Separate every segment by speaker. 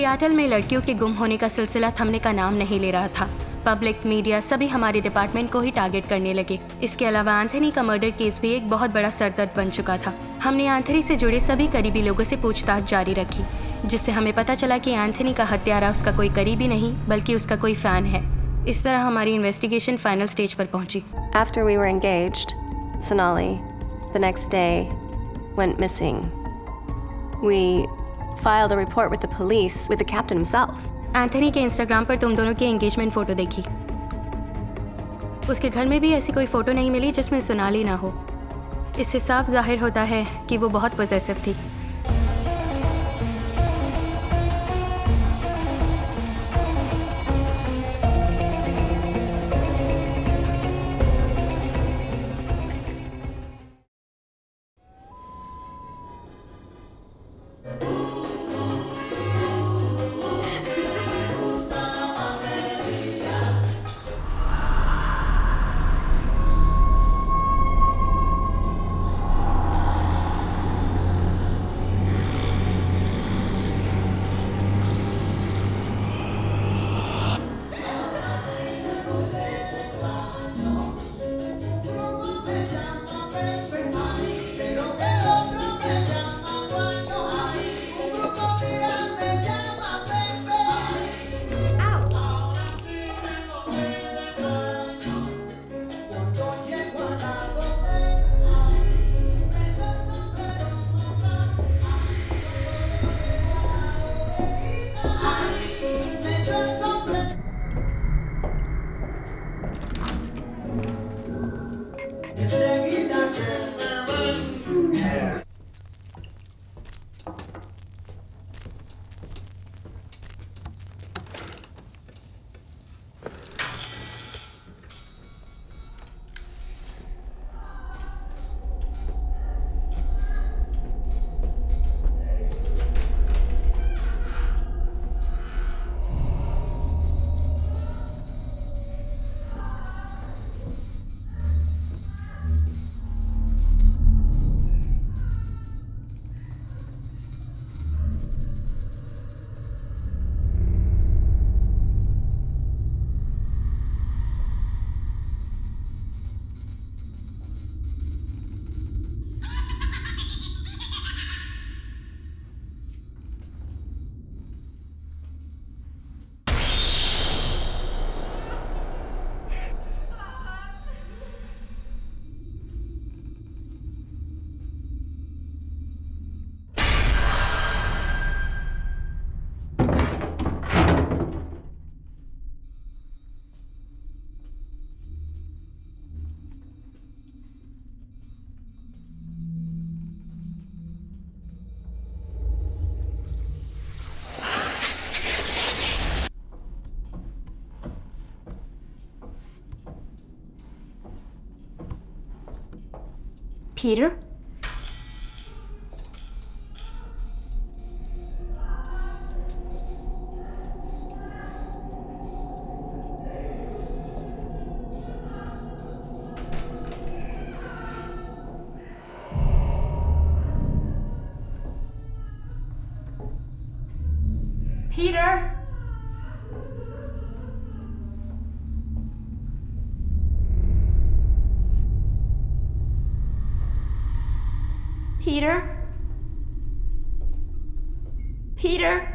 Speaker 1: Seattle में लड़कियों के गुम होने का सिलसिला थमने का नाम नहीं ले रहा था। पब्लिक, मीडिया सभी हमारे डिपार्टमेंट को ही टारगेट करने लगे। इसके अलावा एंथनी का मर्डर केस भी एक बहुत बड़ा सरदर्द बन चुका था। हमने एंथनी से जुड़े सभी करीबी लोगों से पूछताछ जारी रखी, जिससे हमें पता चला कि एंथनी का हत्यारा उसका कोई करीबी नहीं बल्कि उसका कोई फैन है। इस तरह हमारी इन्वेस्टिगेशन फाइनल स्टेज पर पहुंची।
Speaker 2: After we were engaged, Sonali, the next day, went missing. We filed a report with the police, with the captain himself.
Speaker 1: Anthony के इंस्टाग्राम पर तुम दोनों की एंगेजमेंट फोटो देखी। उसके घर में भी ऐसी कोई फोटो नहीं मिली जिसमें सोनाली ना हो। इससे साफ जाहिर होता है कि वो बहुत पॉसेसिव थी।
Speaker 3: Peter? Peter? Peter? Peter?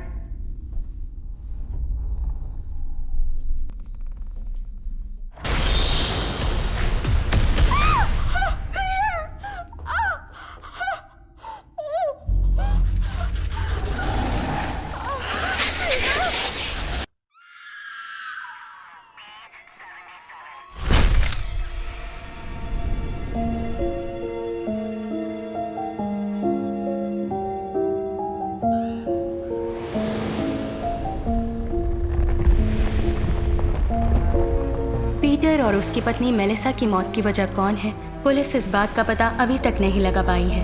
Speaker 1: Peter और उसकी पत्नी मेलिसा की मौत की वजह कौन है, पुलिस इस बात का पता अभी तक नहीं लगा पाई है।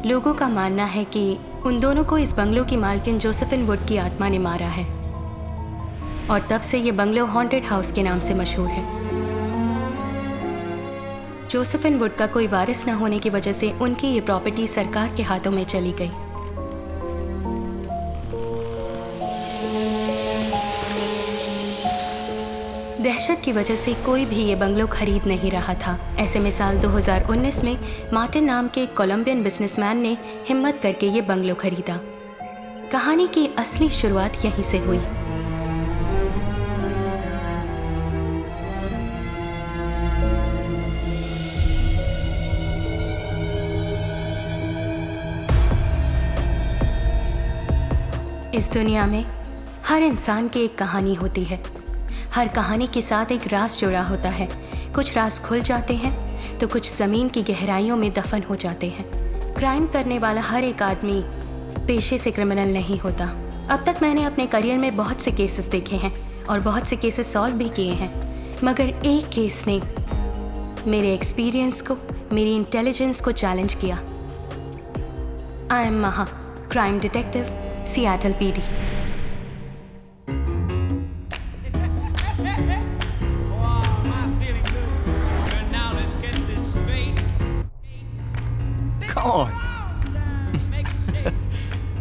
Speaker 1: लोगों का मानना है कि उन दोनों को इस बंगलो की मालकिन जोसेफिन वुड की आत्मा ने मारा है और तब से ये बंगलो हॉन्टेड हाउस के नाम से मशहूर है। जोसेफिन वुड का कोई वारिस न होने की वजह से उनकी ये प्रॉपर्टी सरकार के हाथों में चली गई। दहशत की वजह से कोई भी ये बंगलो खरीद नहीं रहा था। ऐसे में साल 2019 में मार्टिन नाम के एक कोलंबियन बिजनेसमैन ने हिम्मत करके ये बंगलो खरीदा। कहानी की असली शुरुआत यहीं से हुई। इस दुनिया में हर इंसान की एक कहानी होती है। हर कहानी के साथ एक राज जुड़ा होता है। कुछ राज खुल जाते हैं तो कुछ ज़मीन की गहराइयों में दफन हो जाते हैं। क्राइम करने वाला हर एक आदमी पेशे से क्रिमिनल नहीं होता। अब तक मैंने अपने करियर में बहुत से केसेस देखे हैं और बहुत से केसेस सॉल्व भी किए हैं, मगर एक केस ने मेरे एक्सपीरियंस को, मेरी इंटेलिजेंस को चैलेंज किया। आई एम महा, crime detective, Seattle PD।
Speaker 4: Come on.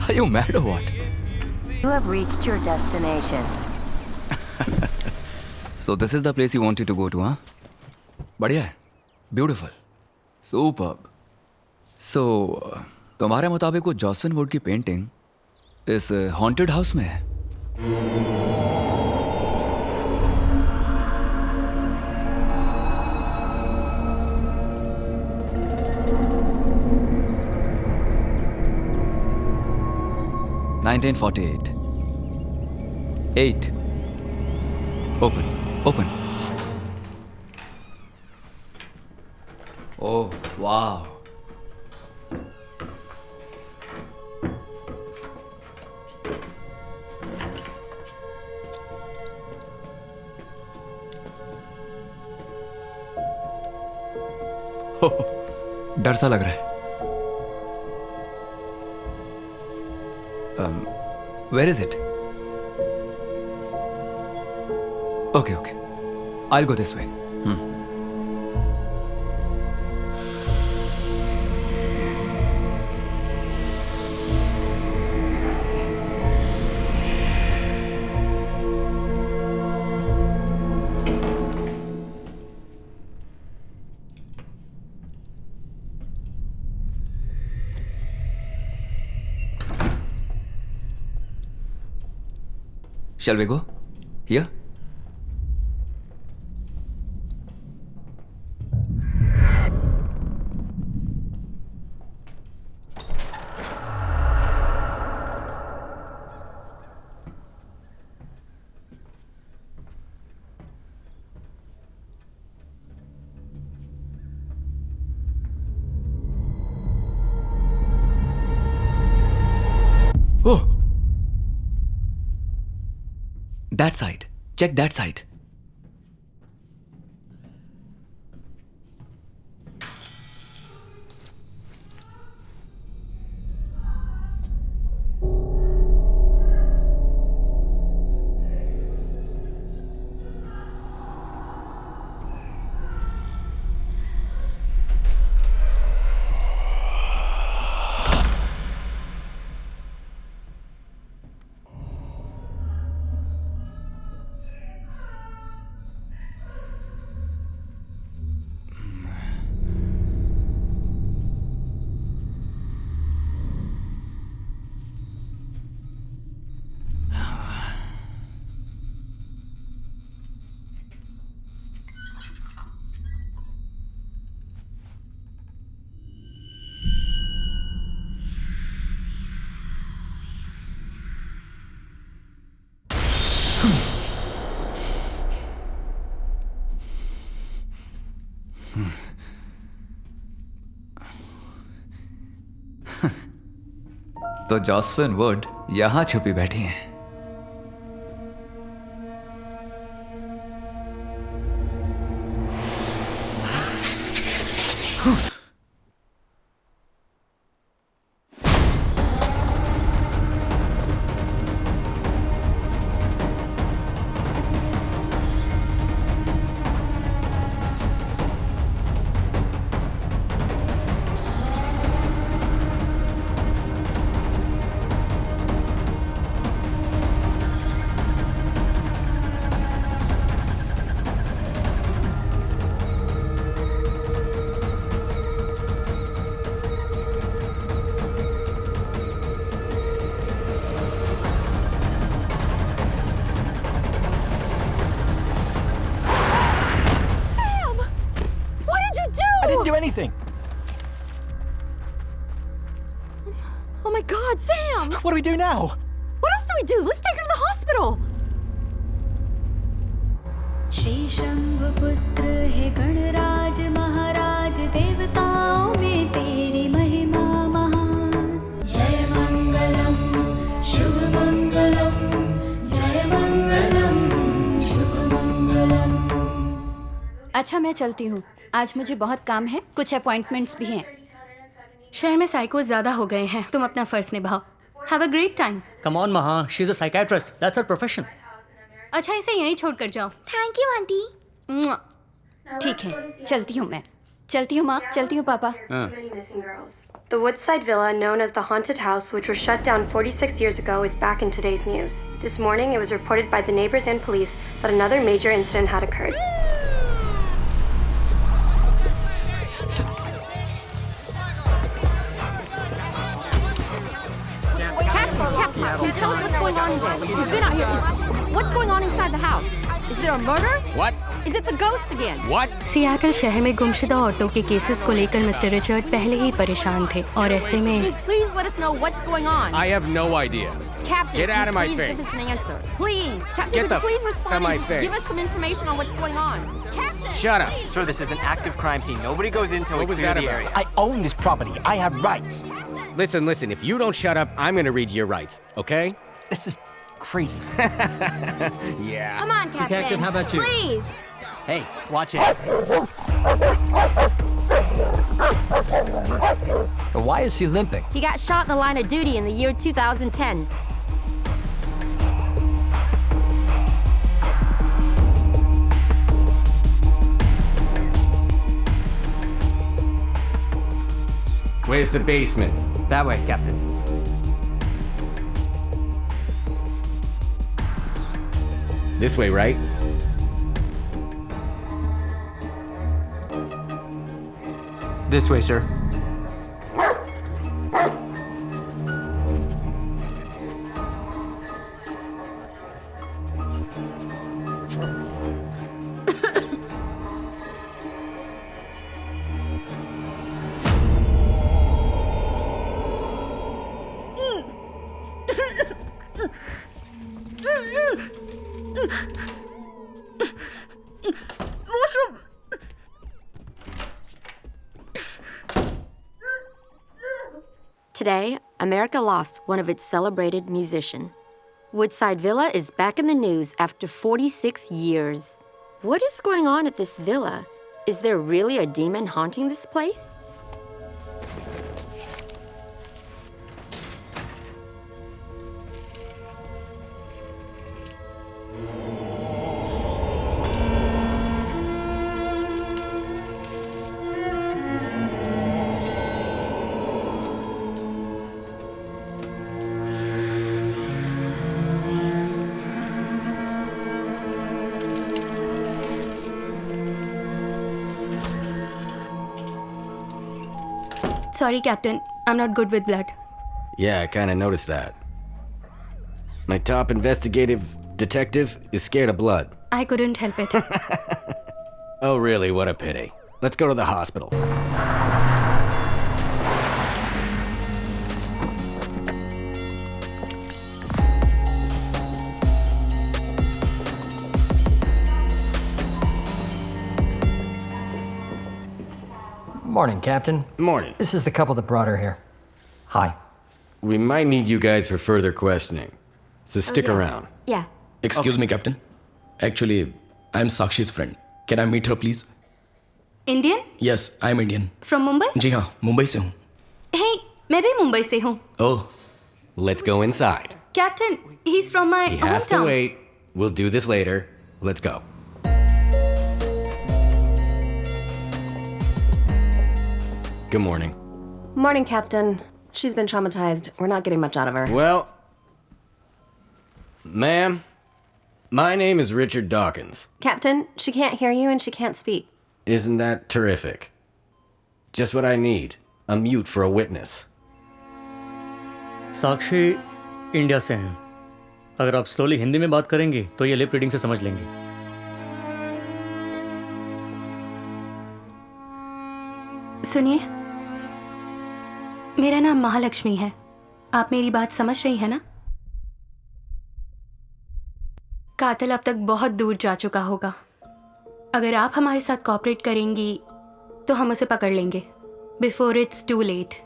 Speaker 4: Are you mad or what?
Speaker 5: You have reached your destination.
Speaker 4: So this is the place you wanted to go to, huh? बढ़िया है, beautiful, superb. So तुम्हारे मुताबिक वो जॉसविन would की painting इस haunted house में है? (1948) 8. Open. Oh, wow. हो, डर सा लग रहा है। Where is it? Okay. I'll go this way. Shall we go? Here? Oh! That side. Check that side. तो जॉसविन वुड यहां छुपी बैठी हैं।
Speaker 6: anything.
Speaker 3: Oh my God, Sam!
Speaker 6: What do we do now?
Speaker 3: What else do we do? Let's take her to the hospital!
Speaker 7: Shri शंभुपुत्र हे गणराज महाराज देवताओं में तेरी महिमा महान जय मंगलम शुभ मंगलम जय मंगलम शुभ मंगलम।
Speaker 8: अच्छा मैं चलती हूँ, आज मुझे बहुत काम है, कुछ अपॉइंटमेंट्स भी हैं।
Speaker 1: शहर में साइकोस ज्यादा हो गए हैं, तुम अपना फर्ज निभाओ। Have a great time.
Speaker 9: Come on, Maha. She's a psychiatrist. That's her profession.
Speaker 1: अच्छा इसे यहीं छोड़ कर जाओ।
Speaker 8: Thank you aunty.
Speaker 1: मुआ।
Speaker 8: ठीक है, चलती हूँ मैं। चलती हूँ माँ, चलती हूँ पापा।
Speaker 2: The Woodside Villa, known as the Haunted House, which was shut down 46 years ago, is back in today's news. This morning, it was reported by the neighbors and police that another major incident had occurred.
Speaker 3: Captain, tell us what's going on in there. We've been out here. What's going on inside the house? Is there a murder?
Speaker 6: What?
Speaker 3: Is it the ghost again?
Speaker 6: What?
Speaker 1: Seattle शहर में गुमशुदा औरतों के cases को लेकर mister Richard पहले ही परेशान थे और ऐसे में
Speaker 3: Please let us know what's going on.
Speaker 6: I have no idea.
Speaker 3: Captain,
Speaker 6: Get out of my
Speaker 3: please
Speaker 6: face.
Speaker 3: give us an answer. Please. Captain,
Speaker 6: Get
Speaker 3: would
Speaker 6: the
Speaker 3: you please
Speaker 6: out
Speaker 3: respond
Speaker 6: of my
Speaker 3: and just
Speaker 6: face.
Speaker 3: give us some information on what's going on? Captain!
Speaker 6: Shut up.
Speaker 10: Sir, this is an active crime scene. Nobody goes in until we
Speaker 6: What was
Speaker 10: clear
Speaker 6: that
Speaker 10: the
Speaker 6: about?
Speaker 10: area.
Speaker 11: I own this property. I have rights.
Speaker 6: Listen, if you don't shut up, I'm gonna read your rights, okay?
Speaker 11: This is crazy.
Speaker 6: Yeah.
Speaker 8: Come on, Captain.
Speaker 9: Detective, how about you?
Speaker 8: Please.
Speaker 10: Hey, watch it.
Speaker 11: Why is he limping?
Speaker 3: He got shot in the line of duty in the year 2010.
Speaker 6: Where's the basement?
Speaker 10: That way, Captain.
Speaker 6: This way, right?
Speaker 10: This way, sir.
Speaker 3: Today, America lost one of its celebrated musicians. Woodside Villa is back in the news after 46 years. What is going on at this villa? Is there really a demon haunting this place?
Speaker 1: Sorry, Captain. I'm not good with blood.
Speaker 6: Yeah, I kind of noticed that. My top investigative detective is scared of blood.
Speaker 1: I couldn't help it.
Speaker 6: Oh, really? What a pity. Let's go to the hospital.
Speaker 11: Morning, Captain.
Speaker 6: Morning.
Speaker 11: This is the couple that brought her here. Hi.
Speaker 6: We might need you guys for further questioning, so stick around.
Speaker 3: Yeah.
Speaker 12: Excuse me, Captain. Actually, I'm Sakshi's friend. Can I meet her, please?
Speaker 1: Indian?
Speaker 12: Yes, I'm Indian.
Speaker 1: From Mumbai?
Speaker 12: जी हाँ, मुंबई से हूँ.
Speaker 1: Hey, मैं भी मुंबई से हूँ.
Speaker 6: Oh, let's go inside.
Speaker 1: Captain, he's from my
Speaker 6: He has to
Speaker 1: hometown.
Speaker 6: wait. We'll do this later. Let's go. Good morning.
Speaker 2: Morning, Captain. She's been traumatized. We're not getting much out of her.
Speaker 6: Well, ma'am, my name is Richard Dawkins.
Speaker 2: Captain, she can't hear you and she can't speak.
Speaker 6: Isn't that terrific? Just what I need. A mute for a witness.
Speaker 9: Sakshi India से हैं। अगर आप slowly Hindi में बात करेंगे तो ये lip reading से समझ लेंगे।
Speaker 1: सुनिए, मेरा नाम महालक्ष्मी है। आप मेरी बात समझ रही हैं ना? कातिल अब तक बहुत दूर जा चुका होगा। अगर आप हमारे साथ कोऑपरेट करेंगी तो हम उसे पकड़ लेंगे बिफोर इट्स टू लेट।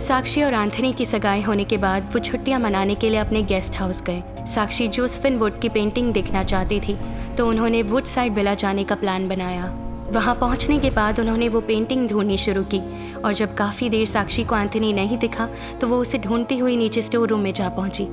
Speaker 1: साक्षी और एंथनी की सगाई होने के बाद वो छुट्टियां मनाने के लिए अपने गेस्ट हाउस गए। साक्षी जोसेफिन वुड की पेंटिंग देखना चाहती थी, तो उन्होंने वुडसाइड विला जाने का प्लान बनाया। वहां पहुंचने के बाद उन्होंने वो पेंटिंग ढूंढनी शुरू की, और जब काफ़ी देर साक्षी को एंथनी नहीं दिखा तो वो उसे ढूंढती हुई नीचे स्टोर रूम में जा पहुंची।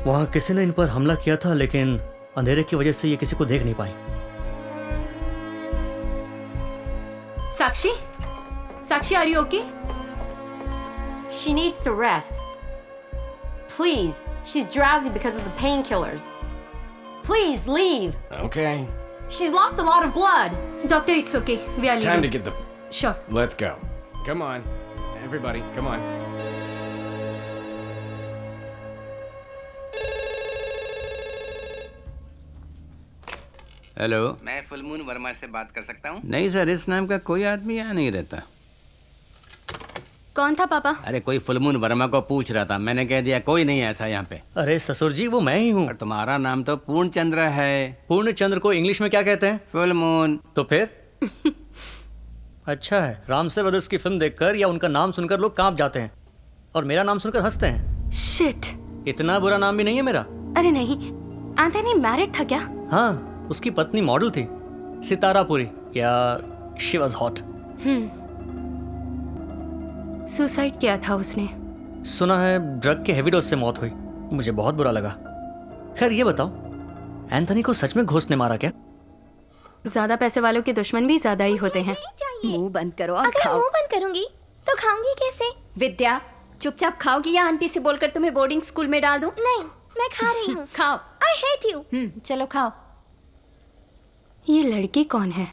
Speaker 9: वहां किसी ने इन पर हमला किया था, लेकिन अंधेरे की वजह से ये किसी को देख नहीं पाई।
Speaker 1: Sakshi, Sakshi, are you okay?
Speaker 3: She needs to rest. Please, she's drowsy because of the painkillers. Please leave.
Speaker 6: Okay.
Speaker 3: She's lost a lot of blood.
Speaker 1: Doctor, it's okay. We are
Speaker 6: It's time to
Speaker 1: leaving.
Speaker 6: get the.
Speaker 1: Sure.
Speaker 6: Let's go. Come on. Everybody, come on.
Speaker 13: Hello,
Speaker 14: मैं full moon Verma से बात कर सकता हूँ?
Speaker 13: नहीं sir, इस नाम का कोई आदमी यहाँ नहीं रहता।
Speaker 1: कौन था पापा?
Speaker 13: अरे कोई फुलमून वर्मा को पूछ रहा था, मैंने कह दिया कोई नहीं ऐसा यहाँ पे।
Speaker 9: अरे ससुर जी, वो मैं ही हूँ।
Speaker 13: और तुम्हारा नाम तो पूर्णचंद्र है।
Speaker 9: पूर्णचंद्र को इंग्लिश में क्या कहते हैं?
Speaker 13: फुलमून।
Speaker 9: तो फिर अच्छा है, रामसे ब्रदर्स की फिल्म देखकर या उनका नाम सुनकर लोग कांप जाते हैं, और मेरा नाम सुनकर हंसते हैं।
Speaker 1: शिट,
Speaker 9: इतना बुरा नाम भी नहीं है मेरा।
Speaker 1: अरे नहीं, एंथनी मैरिड था क्या?
Speaker 9: हाँ, उसकी पत्नी मॉडल थी, सितारापुरी, या शी वाज हॉट।
Speaker 1: सुसाइड किया था उसने।
Speaker 9: सुना है ड्रग के हेवी डोज से मौत हुई। मुझे बहुत बुरा लगा। खैर ये बताओ, एंथनी को सच में घोस्ट ने मारा क्या?
Speaker 1: ज्यादा पैसे वालों के दुश्मन भी ज्यादा ही होते हैं।
Speaker 8: मुंह बंद करो और
Speaker 15: अगर
Speaker 8: खाओ।
Speaker 15: मुंह बंद करूंगी तो खाऊंगी कैसे?
Speaker 8: विद्या, चुपचाप खाओगी या आंटी से बोलकर तुम्हें बोर्डिंग स्कूल में डाल दूं?
Speaker 15: नहीं, मैं खा रही हूँ।
Speaker 8: खाओ।
Speaker 15: I hate you.
Speaker 8: चलो खाओ।
Speaker 1: ये लड़की कौन है?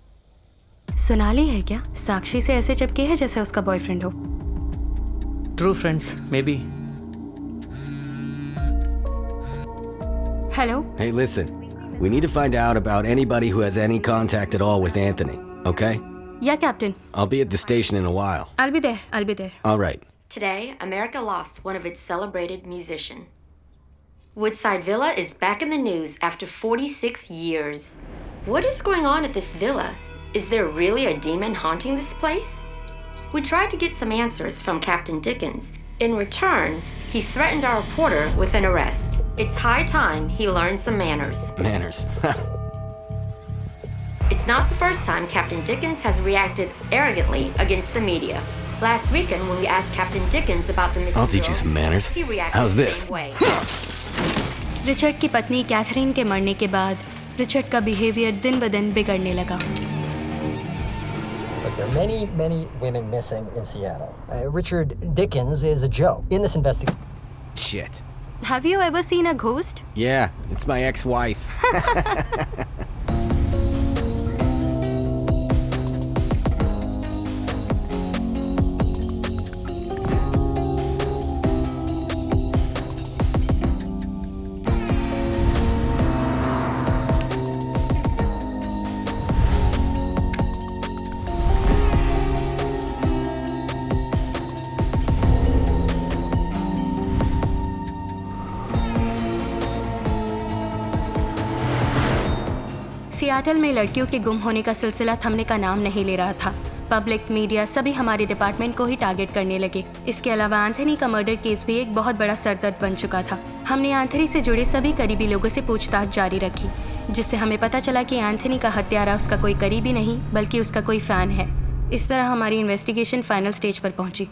Speaker 1: सोनाली है क्या? साक्षी से ऐसे चिपके है जैसे उसका बॉयफ्रेंड हो।
Speaker 9: True friends, may be.
Speaker 1: Hello.
Speaker 6: Hey, listen. We need to find out about anybody who has any contact at all with Anthony, okay?
Speaker 1: Yeah, Captain.
Speaker 6: I'll be at the station in a while.
Speaker 1: I'll be there. I'll be there.
Speaker 6: All right.
Speaker 3: Today, America lost one of its celebrated musicians. Woodside Villa is back in the news after 46 years. What is going on at this villa? Is there really a demon haunting this place? We tried to get some answers from Captain Dickens. In return, he threatened our reporter with an arrest. It's high time he learned some manners.
Speaker 6: Manners.
Speaker 3: It's not the first time Captain Dickens has reacted arrogantly against the media. Last weekend, when we asked Captain Dickens about the missing
Speaker 6: I'll teach you
Speaker 3: girl,
Speaker 6: some manners.
Speaker 3: he reacted
Speaker 6: How's
Speaker 3: the
Speaker 6: this?
Speaker 3: same way.
Speaker 1: Richard की पत्नी Catherine के मरने के बाद Richard का behaviour दिन ब दिन बिगड़ने लगा।
Speaker 11: But there are many, many women missing in Seattle. Richard Dickens is a joke. In this investigation.
Speaker 6: Shit.
Speaker 1: Have you ever seen a ghost?
Speaker 6: Yeah, it's my ex-wife.
Speaker 1: Seattle में लड़कियों के गुम होने का सिलसिला थमने का नाम नहीं ले रहा था। पब्लिक मीडिया सभी हमारे डिपार्टमेंट को ही टारगेट करने लगे। इसके अलावा एंथनी का मर्डर केस भी एक बहुत बड़ा सरदर्द बन चुका था। हमने एंथनी से जुड़े सभी करीबी लोगों से पूछताछ जारी रखी, जिससे हमें पता चला कि एंथनी का हत्यारा उसका कोई करीबी नहीं बल्कि उसका कोई फ़ैन है। इस तरह हमारी इन्वेस्टिगेशन फाइनल स्टेज पर पहुंची।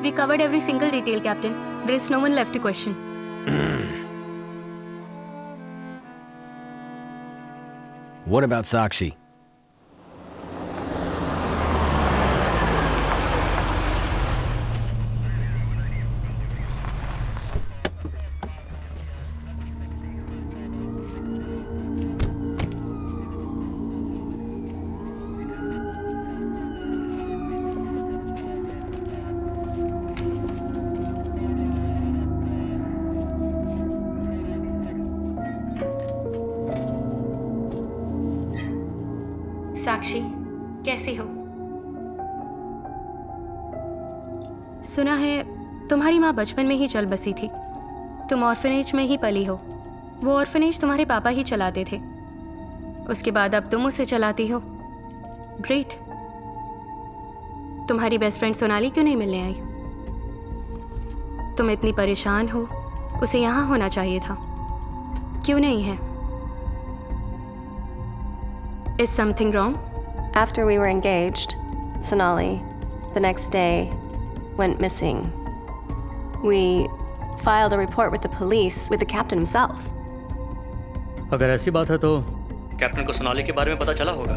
Speaker 1: We covered every single detail, Captain. There is no one left to question.
Speaker 6: What about Sakshi?
Speaker 1: साक्षी, कैसी हो? सुना है तुम्हारी माँ बचपन में ही चल बसी थी। तुम ऑर्फनेज में ही पली हो। वो ऑर्फनेज तुम्हारे पापा ही चलाते थे। उसके बाद अब तुम उसे चलाती हो। ग्रेट। तुम्हारी बेस्ट फ्रेंड सोनाली क्यों नहीं मिलने आई? तुम इतनी परेशान हो, उसे यहाँ होना चाहिए था। क्यों नहीं है? Is something wrong?
Speaker 2: After we were engaged, Sonali, the next day, went missing. We filed a report with the police, with the captain himself.
Speaker 9: अगर ऐसी बात है तो कैप्टन को सोनाली के बारे में पता चला होगा।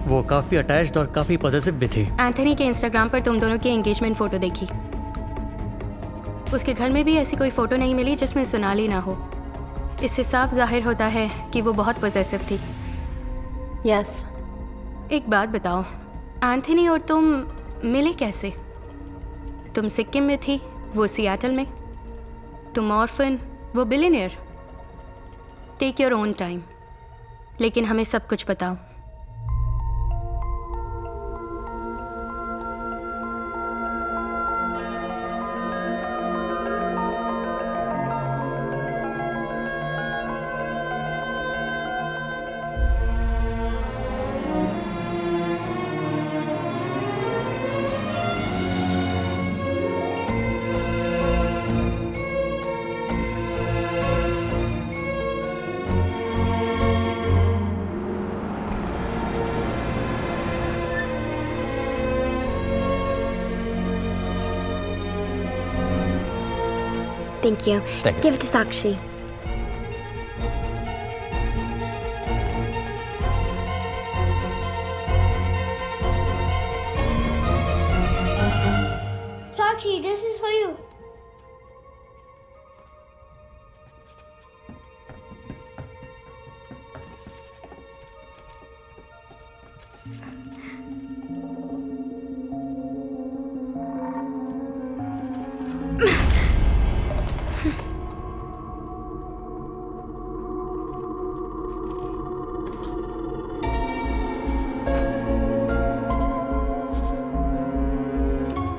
Speaker 9: वो काफी अटैच्ड और काफी पॉजिटिव भी थी।
Speaker 1: एंथनी के इंस्टाग्राम पर तुम दोनों की एंगेजमेंट फोटो देखी। उसके घर में भी ऐसी कोई फोटो नहीं मिली जिसमें सोनाली ना हो। इससे साफ जाहिर होता है कि वो बहुत पॉजिटिव थी।
Speaker 2: Yes.
Speaker 1: एक बात बताओ, एंथनी और तुम मिले कैसे? तुम सिक्किम में थी, वो सियाटल में। तुम ऑर्फन, वो billionaire. Take your own time, लेकिन हमें सब कुछ बताओ।
Speaker 15: Thank you.
Speaker 12: Thank you.
Speaker 15: Give it to Sakshi. Sakshi, this is for you.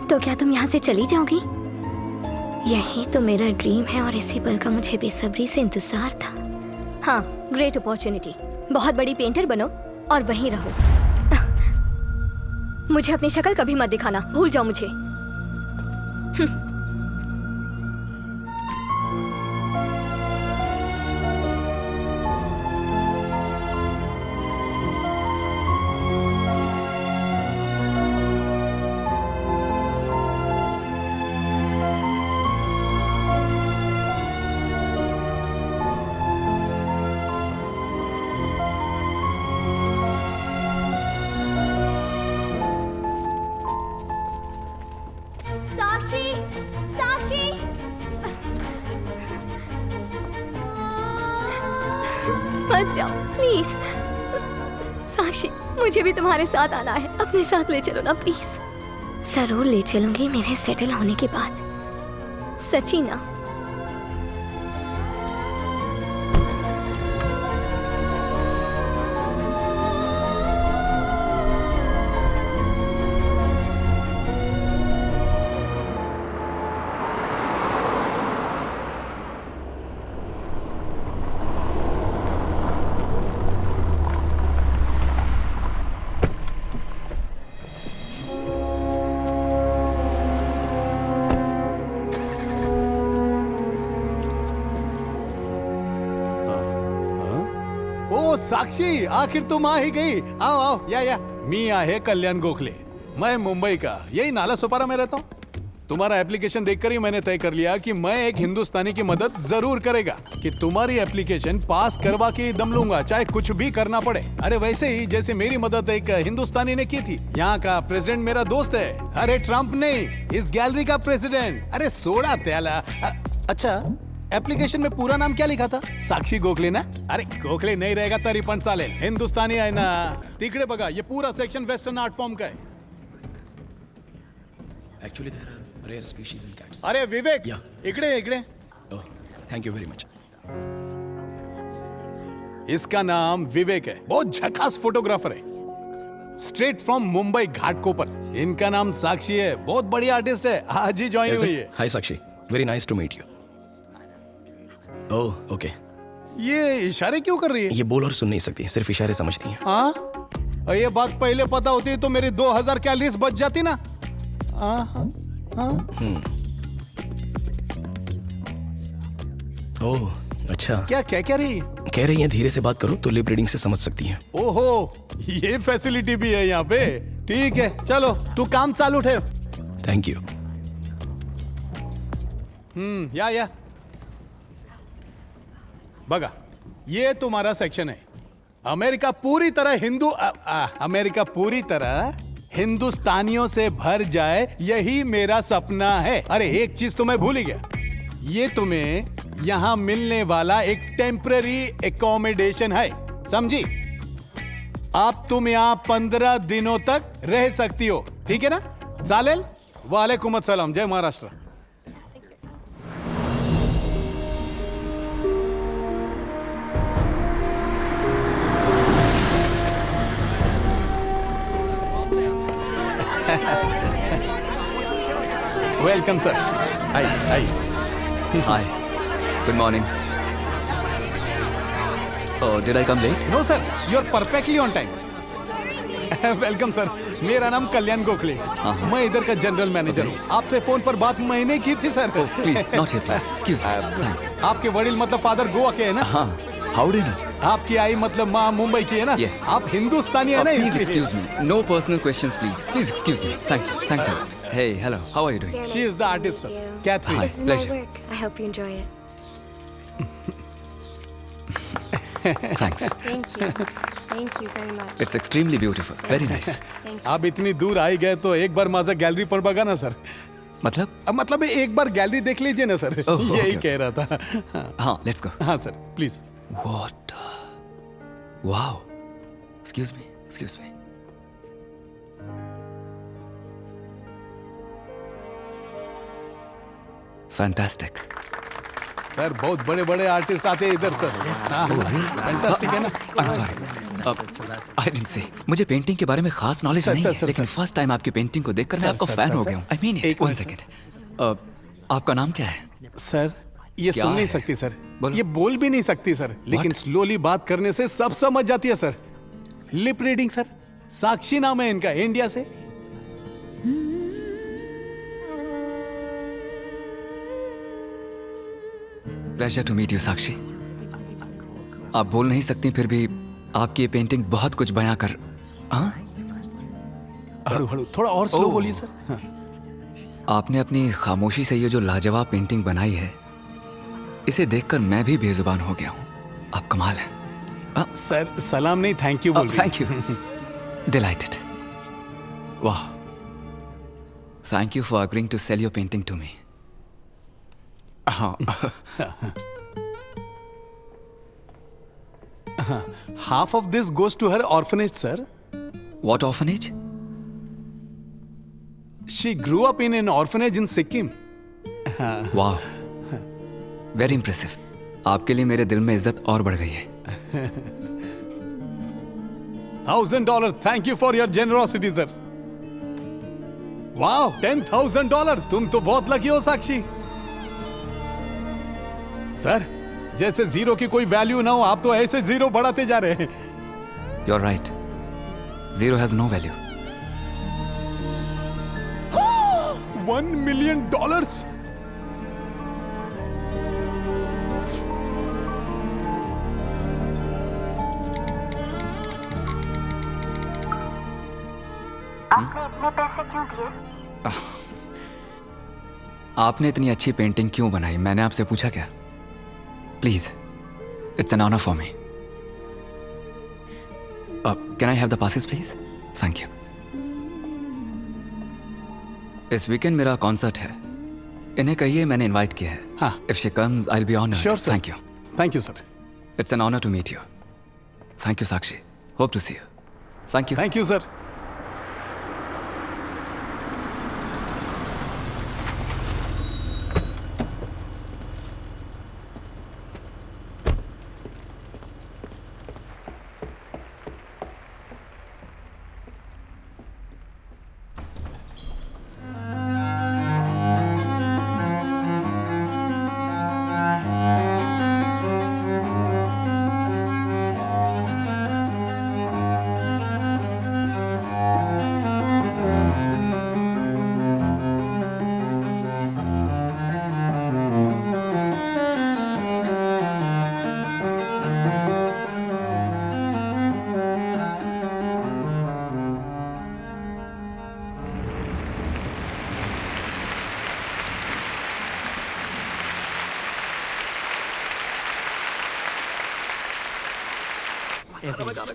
Speaker 15: तो क्या तुम यहाँ से चली जाओगी? यही तो मेरा ड्रीम है और इसी पल का मुझे बेसब्री से इंतजार था। हाँ, ग्रेट अपॉर्चुनिटी। बहुत बड़ी पेंटर बनो और वहीं रहो। मुझे अपनी शक्ल कभी मत दिखाना, भूल जाओ मुझे। साक्षी, साक्षी, मत जाओ प्लीज। साक्षी। साक्षी, मुझे भी तुम्हारे साथ आना है। अपने साथ ले चलो ना प्लीज। जरूर ले चलूंगी मेरे सेटल होने के बाद। सच्ची ना?
Speaker 16: ओ साक्षी, आखिर तुम आ ही गई। आओ आओ, या मी आहे कल्याण गोखले। मैं मुंबई का यही नाला सोपारा में रहता हूँ। तुम्हारा एप्लीकेशन देखकर ही मैंने तय कर लिया कि मैं एक हिंदुस्तानी की मदद जरूर करेगा कि तुम्हारी एप्लीकेशन पास करवा के ही दम लूंगा, चाहे कुछ भी करना पड़े। अरे वैसे ही जैसे मेरी मदद एक हिंदुस्तानी ने की थी। यहाँ का प्रेसिडेंट मेरा दोस्त है। अरे ट्रम्प नहीं, इस गैलरी का प्रेसिडेंट। अरे सोडा त्याला। अच्छा, एप्लीकेशन में पूरा नाम क्या लिखा था? साक्षी गोखले ना? अरे गोखले नहीं रहेगा तरी पण चालेल, हिंदुस्तानी आहे ना। तिकडे बघा, ये पूरा सेक्शन वेस्टर्न आर्ट फॉर्म का है।
Speaker 12: Actually, there are rare species in cats.
Speaker 16: अरे विवेक, इकडे इकडे।
Speaker 12: Oh, thank you very much.
Speaker 16: इसका नाम विवेक है, बहुत झकास फोटोग्राफर है, स्ट्रेट फ्रॉम मुंबई घाटकोपर। इनका नाम साक्षी है, बहुत बड़ी आर्टिस्ट है, आज ही ज्वाइन हुई है।
Speaker 12: Hi Sakshi, very nice to meet you. Oh, okay.
Speaker 16: ये इशारे क्यों कर रही है?
Speaker 12: ये बोल और सुन नहीं सकती, सिर्फ इशारे समझती हैं।
Speaker 16: हाँ, ये बात पहले पता होती तो मेरी 2000 कैलोरीज बच जाती ना।
Speaker 12: ओह, अच्छा।
Speaker 16: क्या क्या कह रही?
Speaker 12: कह रही हैं धीरे से बात करो तो लिप रीडिंग से समझ सकती हैं।
Speaker 16: ओहो, ये फैसिलिटी भी है यहाँ पे। ठीक है, चलो तू काम चालू ठेव।
Speaker 12: Thank you.
Speaker 16: या बघा, ये तुम्हारा सेक्शन है। अमेरिका पूरी तरह हिंदुस्तानियों से भर जाए, यही मेरा सपना है। अरे एक चीज तो मैं भूल ही गया, ये तुम्हें यहाँ मिलने वाला एक टेम्पररी एकोमोडेशन है, समझी? अब तुम यहाँ 15 दिनों तक रह सकती हो, ठीक है ना? चालेल? वालेकुम अस्सलाम, जय Maharashtra. Welcome, sir. Hi.
Speaker 4: Hi. Good morning. Oh, did I come late?
Speaker 16: No, sir. You're perfectly on time. Welcome sir, मेरा नाम कल्याण गोखले। मैं इधर का जनरल मैनेजर हूँ। आपसे फोन पर बात मैंने की थी sir.
Speaker 4: Please not here please, excuse me.
Speaker 16: आपके वडील मतलब फादर गोवा के है ना?
Speaker 4: हाँ, हाउ डू नो?
Speaker 16: आपकी आई मतलब माँ मुंबई की है ना?
Speaker 4: Yes.
Speaker 16: आप हिंदुस्तानी है ना?
Speaker 4: Please excuse me. No personal questions, please. Please excuse me. Thank you. Thanks a lot. Hey, hello. How are you doing?
Speaker 16: She is the artist, sir. Catherine.
Speaker 4: Hi,
Speaker 2: This is
Speaker 4: pleasure.
Speaker 2: my work. I hope you enjoy it.
Speaker 4: Thanks.
Speaker 2: Thank you very much.
Speaker 4: It's extremely beautiful. Very nice.
Speaker 16: आप इतनी दूर आई गए तो एक बार माझा gallery पर बघा ना सर। मतलब एक बार गैलरी देख लीजिए ना सर। यही कह रहा था।
Speaker 4: हाँ, let's go.
Speaker 16: हाँ sir, please.
Speaker 4: What? Wow. Excuse me. Fantastic.
Speaker 16: Sir बहुत बड़े बड़े आर्टिस्ट आते हैं इधर सर। फैंटास्टिक है ना?
Speaker 4: I'm sorry. I didn't say. मुझे पेंटिंग के बारे में खास नॉलेज नहीं है, लेकिन फर्स्ट टाइम आपकी पेंटिंग को देखकर मैं आपका फैन हो गया हूँ। I mean it. One second. आपका नाम क्या है?
Speaker 16: सर ये सुन नहीं सकती सर, ये बोल भी नहीं सकती सर, लेकिन स्लोली बात करने से सब समझ जाती है sir. Lip reading sir. Sakshi नाम है इनका, इंडिया से।
Speaker 4: Pleasure to meet you Sakshi. आप बोल नहीं सकती, फिर भी आपकी ये पेंटिंग बहुत कुछ बयां कर।
Speaker 16: हड़ू थोड़ा और स्लो बोलिए सर। हाँ।
Speaker 4: आपने अपनी खामोशी से ये जो लाजवाब पेंटिंग बनाई है, इसे देखकर मैं भी बेजुबान हो गया हूँ। आप कमाल है।
Speaker 16: सर सलाम नहीं, थैंक यू बोलिए।
Speaker 4: Thank you. डिलाइटेड। वाह। Thank you for agreeing to sell your painting to me. हाँ।
Speaker 16: Half of this goes to her orphanage, sir.
Speaker 4: What orphanage?
Speaker 16: She grew up in an orphanage in Sikkim.
Speaker 4: Wow. Very impressive. आपके लिए मेरे दिल में इज्जत और बढ़ गई है.
Speaker 16: $1,000. Thank you for your generosity, sir. Wow, $10,000. तुम तो बहुत लकी हो साक्षी. सर, जैसे जीरो की कोई वैल्यू ना हो, आप तो ऐसे जीरो बढ़ाते जा रहे हैं.
Speaker 4: You're right. Zero has no value.
Speaker 16: $1 million.
Speaker 5: आपने इतने पैसे क्यों दिए?
Speaker 4: आपने इतनी अच्छी पेंटिंग क्यों बनाई? मैंने आपसे पूछा क्या? Please, it's an honour for me. Can I have the passes please? Thank you. इस वीकेंड मेरा कॉन्सर्ट है. इन्हें कहिए मैंने इनवाइट किया है.
Speaker 16: हाँ.
Speaker 4: If she comes I will be honoured.
Speaker 16: Sure sir.
Speaker 4: Thank you.
Speaker 16: Thank you sir.
Speaker 4: It's an honour to meet you. Thank you Sakshi. Hope to see you. Thank you.
Speaker 16: Thank you sir.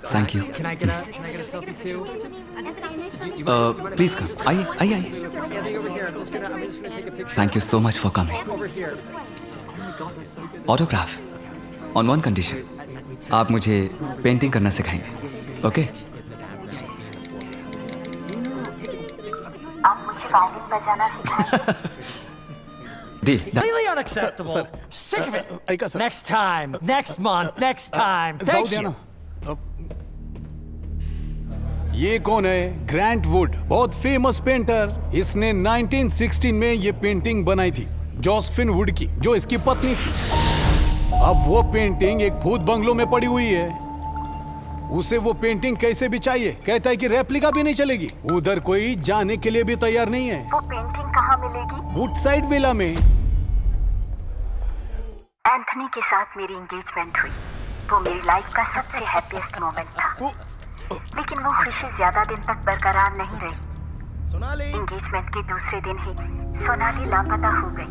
Speaker 4: Thank you.
Speaker 10: Can I get a selfie too?
Speaker 4: Please come. आइए आइए आइए. Thank you so much for coming. Autograph on one condition. आप मुझे painting करना सिखाएंगे. Okay?
Speaker 5: आप मुझे violin बजाना सिखाएंगे?
Speaker 4: Deal.
Speaker 10: Completely unacceptable.
Speaker 16: Sir.
Speaker 10: Sick of it.
Speaker 16: ऐका sir.
Speaker 10: Next time. Next month. Next time.
Speaker 16: जाओ
Speaker 10: Thank
Speaker 16: दिया
Speaker 10: you.
Speaker 16: ना. ये कौन है? ग्रैंट वुड, बहुत फेमस पेंटर. इसने 1916 में ये पेंटिंग बनाई थी जोसेफिन वुड की, जो इसकी पत्नी थी. अब वो पेंटिंग एक भूत बंगलों में पड़ी हुई है. उसे वो पेंटिंग कैसे भी चाहिए. कहता है कि रेप्लिका भी नहीं चलेगी. उधर कोई जाने के लिए भी तैयार नहीं है.
Speaker 5: वो पेंटिंग कहाँ मिलेगी?
Speaker 16: वुडसाइड विला में.
Speaker 5: एंथनी के साथ मेरी एंगेजमेंट हुई. वो मेरी लाइफ का सबसे हैप्पीएस्ट मोमेंट था. लेकिन वो खुशी ज्यादा दिन तक बरकरार नहीं रही. एंगेजमेंट के दूसरे दिन ही सोनाली लापता हो गई.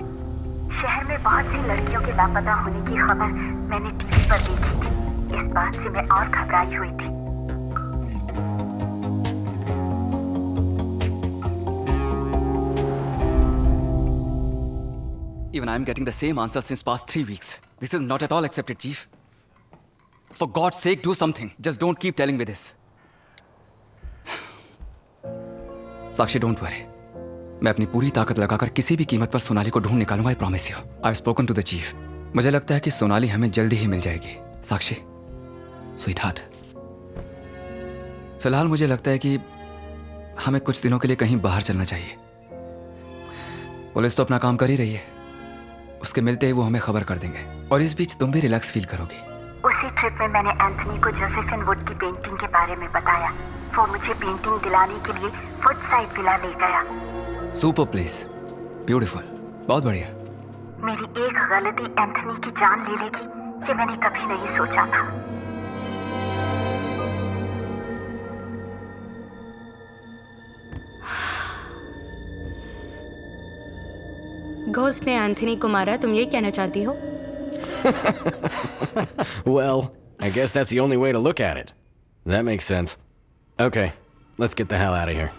Speaker 5: शहर में बहुत सी लड़कियों के लापता होने की खबर मैंने टीवी पर देखी थी. इस बात से मैं और घबराई हुई थी.
Speaker 4: Even I am getting the same answer since past 3 weeks. This is not at all accepted, Chief. For God's sake, do something. Just don't keep telling me this. Sakshi, don't worry. मैं अपनी पूरी ताकत लगाकर किसी भी कीमत पर सोनाली को ढूंढ निकालूंगा. I promise you. I've spoken to the chief. मुझे लगता है कि सोनाली हमें जल्दी ही मिल जाएगी. साक्षी, स्वीटहार्ट. फिलहाल मुझे लगता है कि हमें कुछ दिनों के लिए कहीं बाहर चलना चाहिए. पुलिस तो अपना काम कर ही रही है. उसके मिलते ही वो हमें खबर कर देंगे. और इस बीच तुम भी रिलैक्स फील करोगी.
Speaker 5: उसी ट्रिप में मैंने एंथनी को जोसेफिन वुड की पेंटिंग के बारे में बताया. वो मुझे पेंटिंग दिलाने के लिए वुडसाइड विला ले गया.
Speaker 4: सुपर प्लेस, ब्यूटीफुल, बहुत बढ़िया.
Speaker 5: मेरी एक गलती एंथनी की जान ले लेगी, ये मैंने कभी नहीं सोचा था.
Speaker 1: घोस्ट ने एंथनी को मारा, तुम ये कहना चाहती हो?
Speaker 6: Well, I guess that's the only way to look at it. That makes sense. Okay, let's get the hell out of here.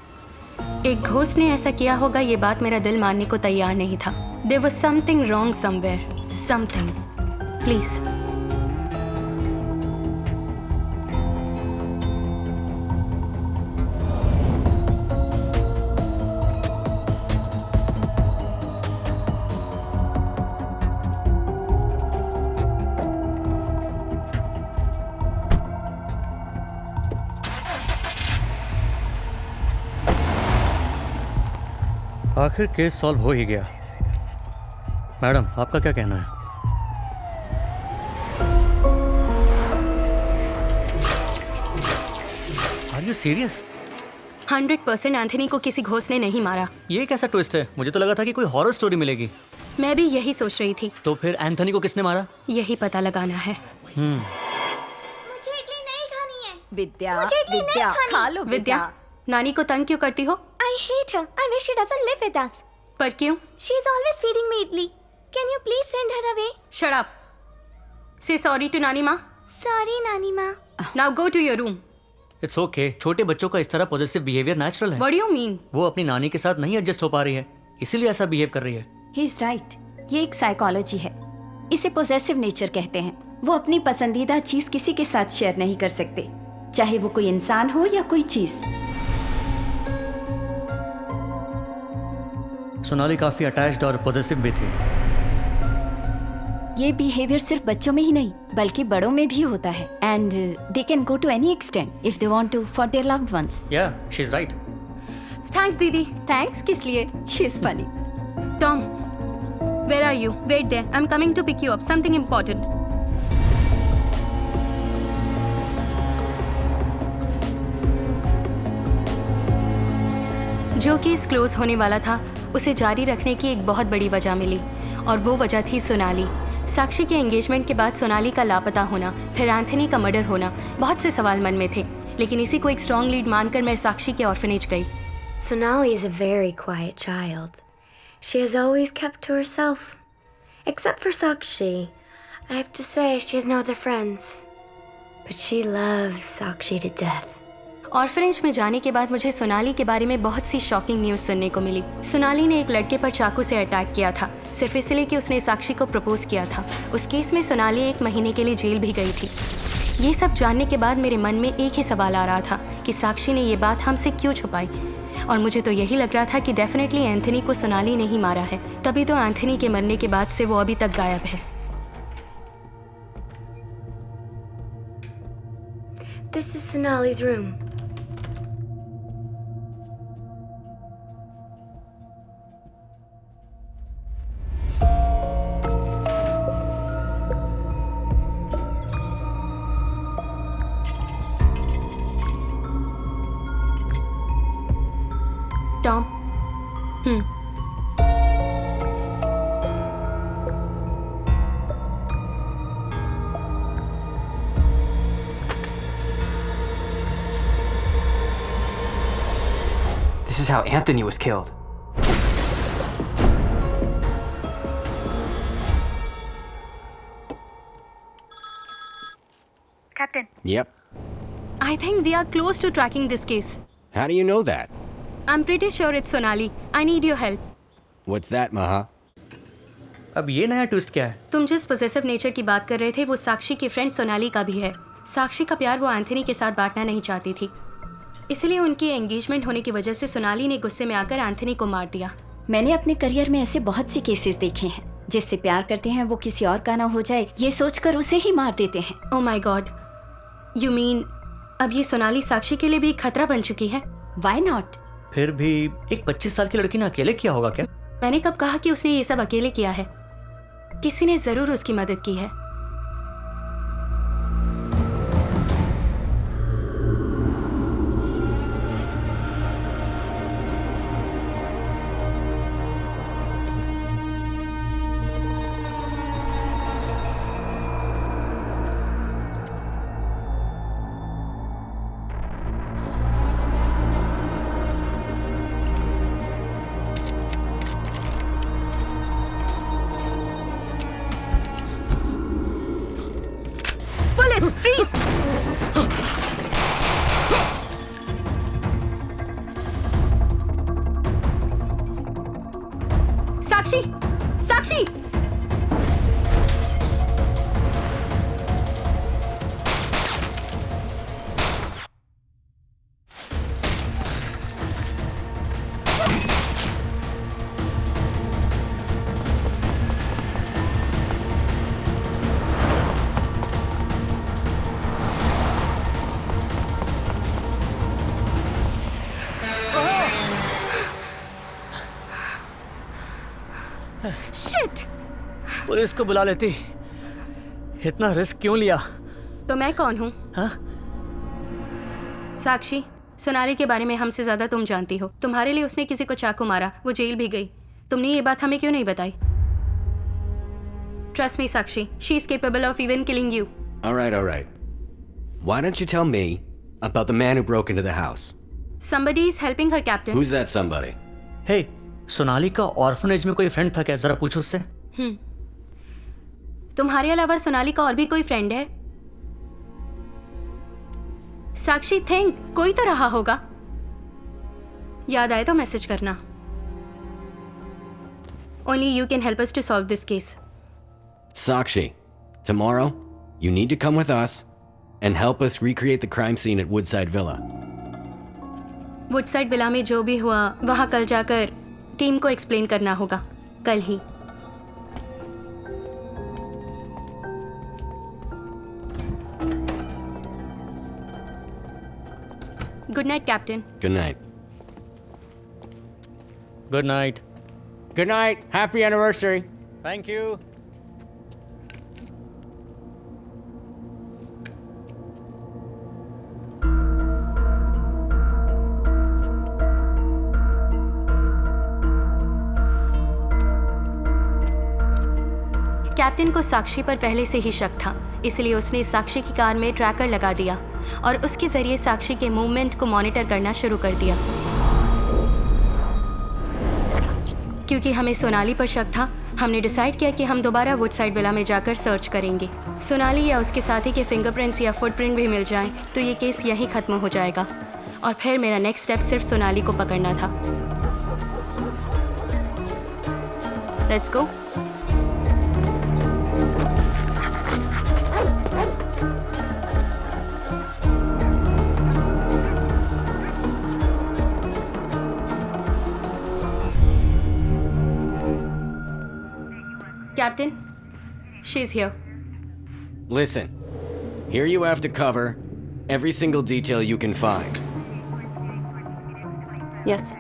Speaker 1: एक घोस्ट ने ऐसा किया होगा, ये बात मेरा दिल मानने को तैयार नहीं था. There was something wrong somewhere. Something. Please.
Speaker 9: आखिर केस सॉल्व हो ही गया। मैडम, आपका क्या कहना है? Are you serious?
Speaker 1: 100% एंथनी को किसी घोस्ट ने नहीं मारा।
Speaker 9: ये कैसा ट्विस्ट है? मुझे तो लगा था कि कोई हॉरर स्टोरी मिलेगी।
Speaker 1: मैं भी यही सोच रही थी।
Speaker 9: तो फिर एंथनी को किसने मारा?
Speaker 1: यही पता लगाना है।
Speaker 15: मुझे इडली नहीं खानी है।
Speaker 8: विद्या,
Speaker 15: मुझे इडली नहीं
Speaker 8: विद्या,
Speaker 15: खानी।
Speaker 8: खा लो
Speaker 1: विद्या, नानी को तंग क्यों करती हो?
Speaker 15: I hate her. I wish she doesn't live with us.
Speaker 1: पर क्यों?
Speaker 15: She's always feeding me idli. Can you please send her away?
Speaker 1: Shut up. Say sorry to नानी माँ.
Speaker 15: Sorry, नानी माँ.
Speaker 1: Now go to your room.
Speaker 9: It's okay. छोटे बच्चों का इस तरह पॉजिटिव बिहेवियर नेचुरल है।
Speaker 1: What do you mean?
Speaker 9: वो अपनी नानी के साथ नहीं एडजस्ट हो पा रही है, इसीलिए ऐसा बिहेव कर रही है।
Speaker 8: He is right. ये एक साइकोलॉजी है, इसे पोजेसिव नेचर कहते हैं। वो अपनी पसंदीदा चीज किसी के साथ शेयर नहीं कर सकते, चाहे वो कोई इंसान हो या कोई चीज।
Speaker 9: सोनाली काफी अटैच्ड और पॉजिटिव भी थी।
Speaker 8: ये बिहेवियर सिर्फ बच्चों में ही नहीं बल्कि बड़ों में भी होता है। And they can go to any extent if they want to for their loved ones.
Speaker 9: Yeah she is right.
Speaker 1: Thanks दीदी।
Speaker 8: थैंक्स किस लिए? She is funny.
Speaker 1: Tom, where are you? Wait there. I'm coming to pick you up. Something important. जो case close होने वाला था उसे जारी रखने की एक बहुत बड़ी वजह मिली, और वो वजह थी सोनाली। साक्षी के एंगेजमेंट के बाद सोनाली का लापता होना, फिर एंथनी का मर्डर होना, बहुत से सवाल मन में थे, लेकिन इसी को एक स्ट्रॉन्ग लीड मानकर मैं साक्षी के ऑर्फनेज गई।
Speaker 2: Sonali is a very quiet child. She has always kept to herself. Except for Sakshi. I have to say, she has no other friends. But she loves Sakshi to death.
Speaker 1: Orphanage में जाने के बाद मुझे सोनाली के बारे में बहुत सी shocking news सुनने को मिली। सोनाली ने एक लड़के पर चाकू से अटैक किया था, सिर्फ इसलिए कि उसने साक्षी को प्रपोज किया था। उस केस में सोनाली 1 महीने के लिए जेल भी गई थी। ये सब जानने के बाद मेरे मन में एक ही सवाल आ रहा था कि साक्षी ने ये बात हमसे क्यों छुपाई, और मुझे तो यही लग रहा था कि डेफिनेटली एंथनी को सोनाली ने ही मारा है। तभी तो एंथनी के मरने के बाद से वो अभी तक गायब है।
Speaker 2: This is Sonali's room.
Speaker 1: Tom,
Speaker 10: This is how Anthony was killed.
Speaker 5: Captain.
Speaker 6: Yep.
Speaker 1: I think we are close to tracking this case.
Speaker 6: How do you know that?
Speaker 1: I'm pretty sure it's Sonali. I need your help.
Speaker 6: What's that, Maha?
Speaker 9: अब ये नया twist क्या है?
Speaker 1: तुम जिस possessive nature की बात कर रहे थे वो साक्षी की फ्रेंड सोनाली का भी है। साक्षी का प्यार वो एंथनी के साथ बांटना नहीं चाहती थी, इसलिए उनकी एंगेजमेंट होने की वजह से सोनाली ने गुस्से में आकर एंथनी को मार दिया।
Speaker 8: मैंने अपने करियर में ऐसे बहुत से केसेस देखे हैं, जिससे प्यार करते हैं वो किसी और का ना हो जाए ये सोचकर उसे ही मार देते हैं।
Speaker 1: Oh my God, you mean अब ये सोनाली साक्षी के लिए भी एक खतरा बन चुकी है?
Speaker 8: Why not?
Speaker 9: फिर भी एक 25 साल की लड़की ने अकेले किया होगा क्या?
Speaker 1: मैंने कब कहा कि उसने ये सब अकेले किया है? किसी ने जरूर उसकी मदद की है। Freeze! साक्षी! साक्षी! शिट!
Speaker 9: पुलिस को बुला लेती। इतना रिस्क क्यों लिया?
Speaker 1: तो मैं कौन हूँ?
Speaker 9: हाँ?
Speaker 1: साक्षी, सोनाली के बारे में हमसे ज्यादा तुम जानती हो। तुम्हारे लिए उसने किसी को चाकू मारा, वो जेल भी गई। तुमने ये बात हमें क्यों नहीं बताई? Trust me Sakshi, she is capable of even killing you.
Speaker 6: All right. Why don't you tell me about the man who broke into the house?
Speaker 1: Somebody is helping her, Captain.
Speaker 6: Who's that somebody?
Speaker 9: Hey, Sonali का orphanage में कोई friend था क्या? जरा पूछो उससे।
Speaker 1: तुम्हारे अलावा सोनाली का और भी कोई फ्रेंड है? साक्षी, थिंक, कोई तो रहा होगा। याद आए तो मैसेज करना। Only you can help us to solve this case.
Speaker 6: Sakshi, tomorrow, you need to come with us and help us recreate the crime scene at Woodside Villa.
Speaker 1: Woodside villa में जो भी हुआ वहां कल जाकर टीम को explain करना होगा, कल ही। Good night captain.
Speaker 6: Good night.
Speaker 9: Good night.
Speaker 6: Good night. Happy anniversary.
Speaker 9: Thank you.
Speaker 1: Captain को साक्षी पर पहले से ही शक था, इसलिए उसने साक्षी की कार में ट्रैकर लगा दिया और उसके जरिए साक्षी के मूवमेंट को मॉनिटर करना शुरू कर दिया। क्योंकि हमें सोनाली पर शक था, हमने डिसाइड किया कि हम दोबारा वुडसाइड विला में जाकर सर्च करेंगे। सोनाली या उसके साथी के फिंगरप्रिंट्स या फुटप्रिंट भी मिल जाएं, तो ये केस यहीं खत्म हो जाएगा। और फिर मेरा नेक्स्ट स्टेप सिर्फ सोनाली को पकड़ना था। Let's go. Captain, she's here.
Speaker 6: Listen, here you have to cover every single detail you can find.
Speaker 3: Yes.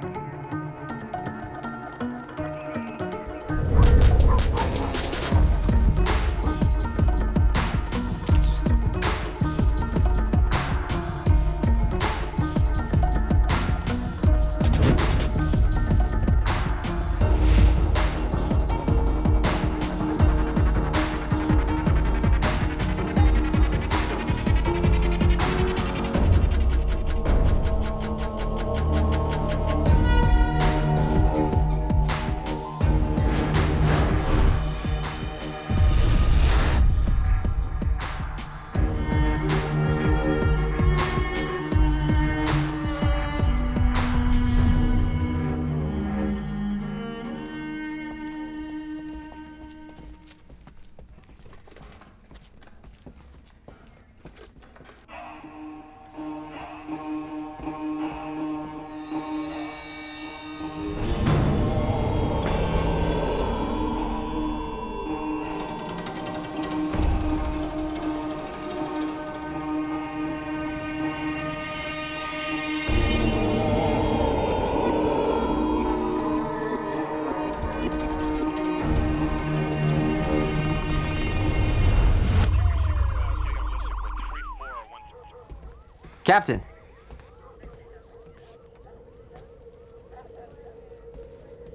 Speaker 10: Captain.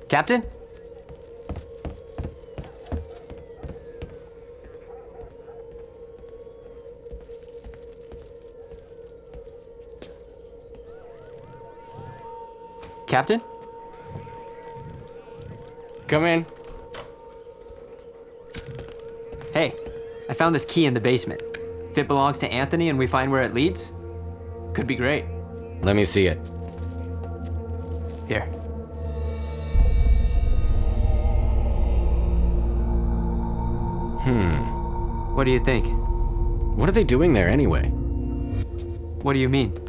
Speaker 10: Captain? Captain?
Speaker 6: Come in.
Speaker 10: Hey, I found this key in the basement. If it belongs to Anthony and we find where it leads, could be great.
Speaker 6: Let me see it.
Speaker 10: Here. What do you think?
Speaker 6: What are they doing there anyway?
Speaker 10: What do you mean?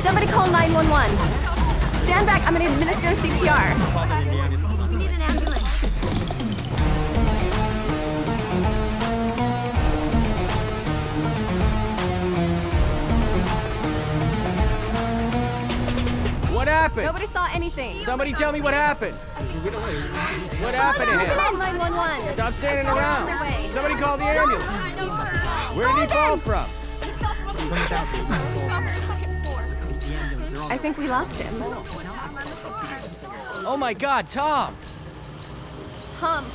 Speaker 17: Somebody call 911. Stand back. I'm going to administer CPR.
Speaker 2: We need an ambulance.
Speaker 10: What happened?
Speaker 17: Nobody saw anything.
Speaker 10: Somebody tell me what happened. What happened to him?
Speaker 17: Ambulance 911.
Speaker 10: Stop standing around. Somebody call the ambulance. Where did he fall from?
Speaker 17: I think we lost him.
Speaker 10: Oh my God, Tom!
Speaker 17: Tom,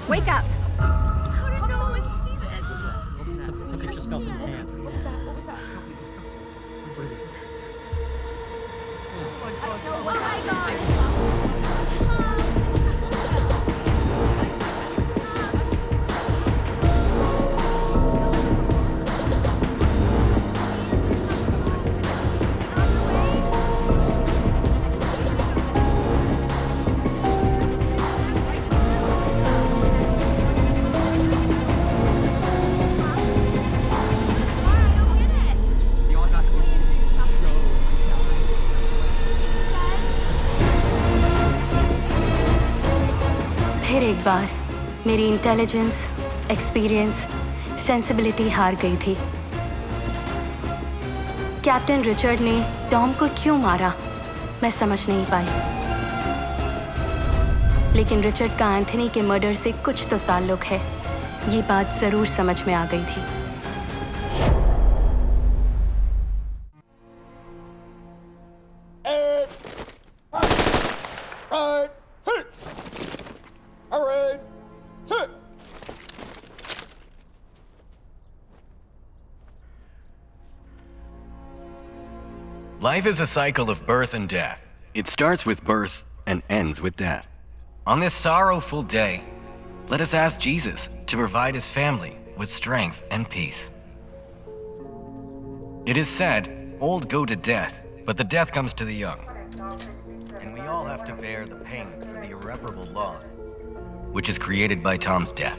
Speaker 17: wake up.
Speaker 7: How did no one see this?
Speaker 18: Something just fell from his hand.
Speaker 7: Oh my God!
Speaker 1: फिर एक बार मेरी intelligence, experience, sensibility हार गई थी। Captain Richard ने Tom को क्यों मारा मैं समझ नहीं पाई, लेकिन रिचर्ड का एंथनी के मर्डर से कुछ तो ताल्लुक है, ये बात जरूर समझ में आ गई थी।
Speaker 6: Life is a cycle of birth and death. It starts with birth and ends with death. On this sorrowful day, let us ask Jesus to provide his family with strength and peace. It is said, old go to death, but the death comes to the young. And we all have to bear the pain for the irreparable loss, which is created by Tom's death.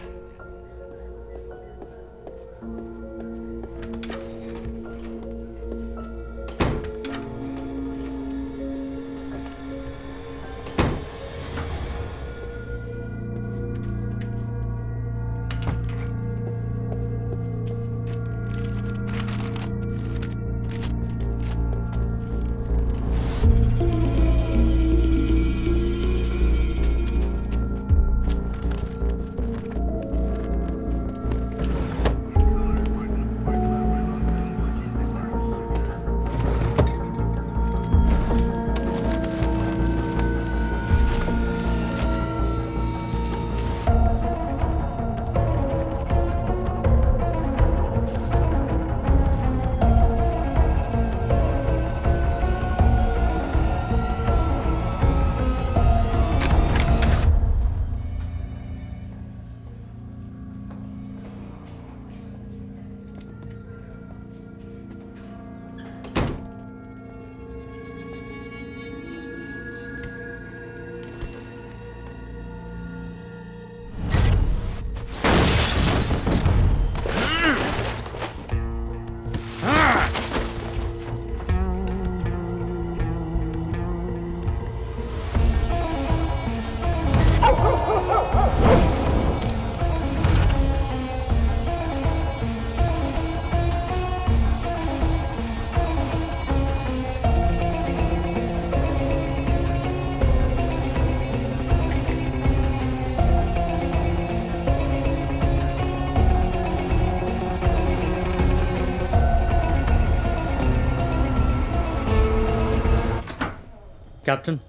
Speaker 9: Captain,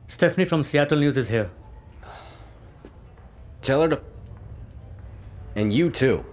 Speaker 9: Stephanie from Seattle News is here.
Speaker 6: Tell her to... And you too.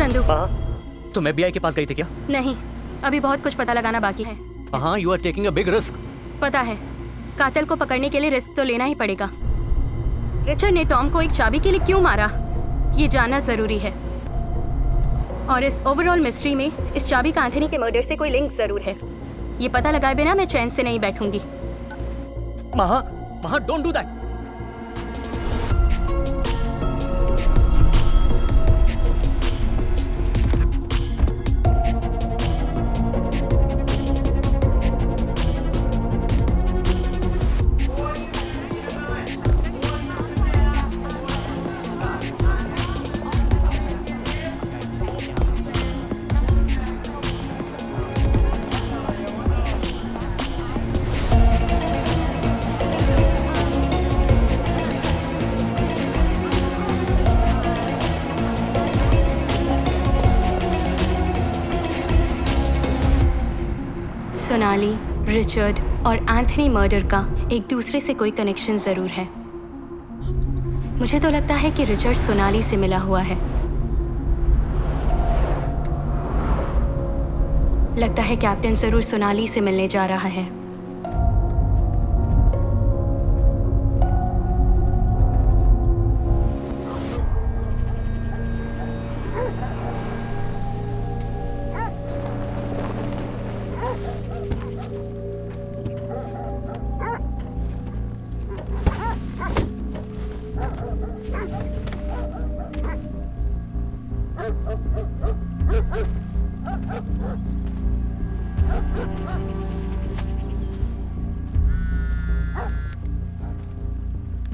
Speaker 1: Chandu,
Speaker 9: तुम FBI के पास गई थी क्या?
Speaker 1: नहीं, अभी बहुत कुछ पता लगाना बाकी है।
Speaker 9: हाँ, you are taking a big risk.
Speaker 1: पता है, कातिल को पकड़ने के लिए रिस्क तो लेना ही पड़ेगा। रिचर्ड ने टॉम को एक चाबी के लिए क्यों मारा, ये जानना जरूरी है। और इस ओवरऑल मिस्ट्री में इस चाबी का एंथनी के मर्डर से कोई लिंक जरूर है। ये पता लगाए बिना मैं चैन से नहीं बैठूंगी।
Speaker 9: महा, don't do that.
Speaker 1: Sonali, Richard और एंथनी मर्डर का एक दूसरे से कोई कनेक्शन जरूर है। मुझे तो लगता है कि रिचर्ड सोनाली से मिला हुआ है। लगता है कैप्टन जरूर सोनाली से मिलने जा रहा है।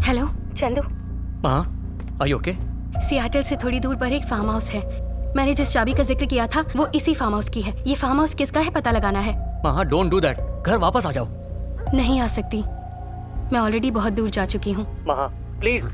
Speaker 1: हेलो चंदू।
Speaker 9: हाँ, आर यू ओके?
Speaker 1: सियाटल से थोड़ी दूर पर एक फार्म हाउस है। मैंने जिस चाबी का जिक्र किया था वो इसी फार्म हाउस की है। ये फार्म हाउस किसका है पता लगाना है।
Speaker 9: महा, डोंट डू दैट। घर वापस आ जाओ।
Speaker 1: नहीं आ सकती, मैं ऑलरेडी बहुत दूर जा चुकी हूँ।
Speaker 9: महा, प्लीज।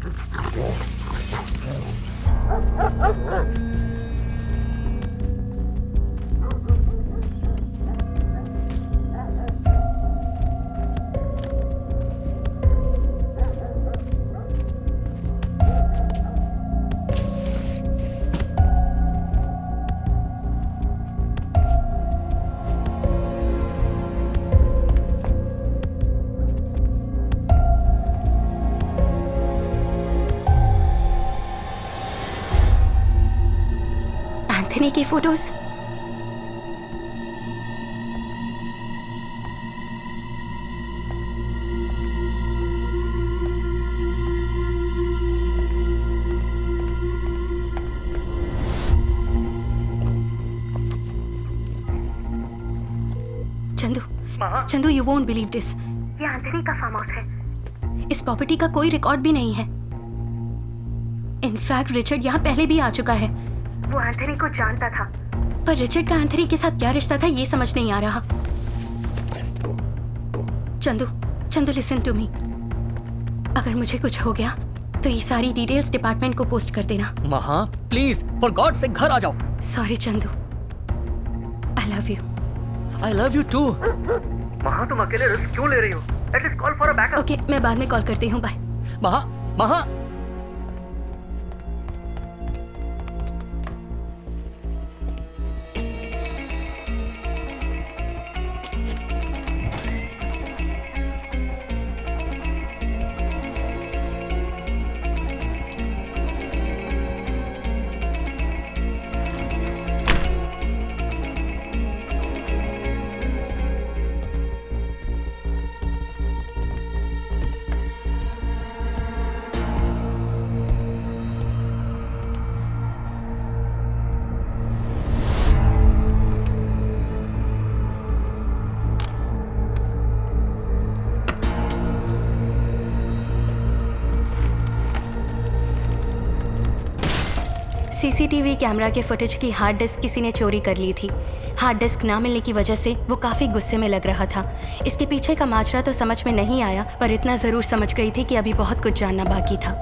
Speaker 1: एंथनी की photos. Chandu, you won't believe this. ये एंथनी का फार्म हाउस है। इस प्रॉपर्टी का कोई रिकॉर्ड भी नहीं है। इनफैक्ट रिचर्ड यहाँ पहले भी आ चुका है। वो एंथनी को जानता था, पर रिचर्ड का एंथनी के साथ क्या रिश्ता था ये समझ नहीं आ रहा। Chandu listen to me. अगर मुझे कुछ हो गया तो ये सारी डिटेल्स डिपार्टमेंट को पोस्ट कर देना।
Speaker 9: महा, प्लीज, फॉर गॉड से घर आ जाओ।
Speaker 1: Sorry Chandu, I love you.
Speaker 9: I love you too. Maha, तुम अकेले रिस्क क्यों ले रही हो? At least call for a backup.
Speaker 1: Okay, मैं बाद में कॉल करती हूँ। बाय।
Speaker 9: महा।
Speaker 1: सीसीटीवी कैमरा के फुटेज की हार्ड डिस्क किसी ने चोरी कर ली थी। हार्ड डिस्क ना मिलने की वजह से वो काफ़ी गुस्से में लग रहा था। इसके पीछे का माजरा तो समझ में नहीं आया, पर इतना ज़रूर समझ गई थी कि अभी बहुत कुछ जानना बाकी था।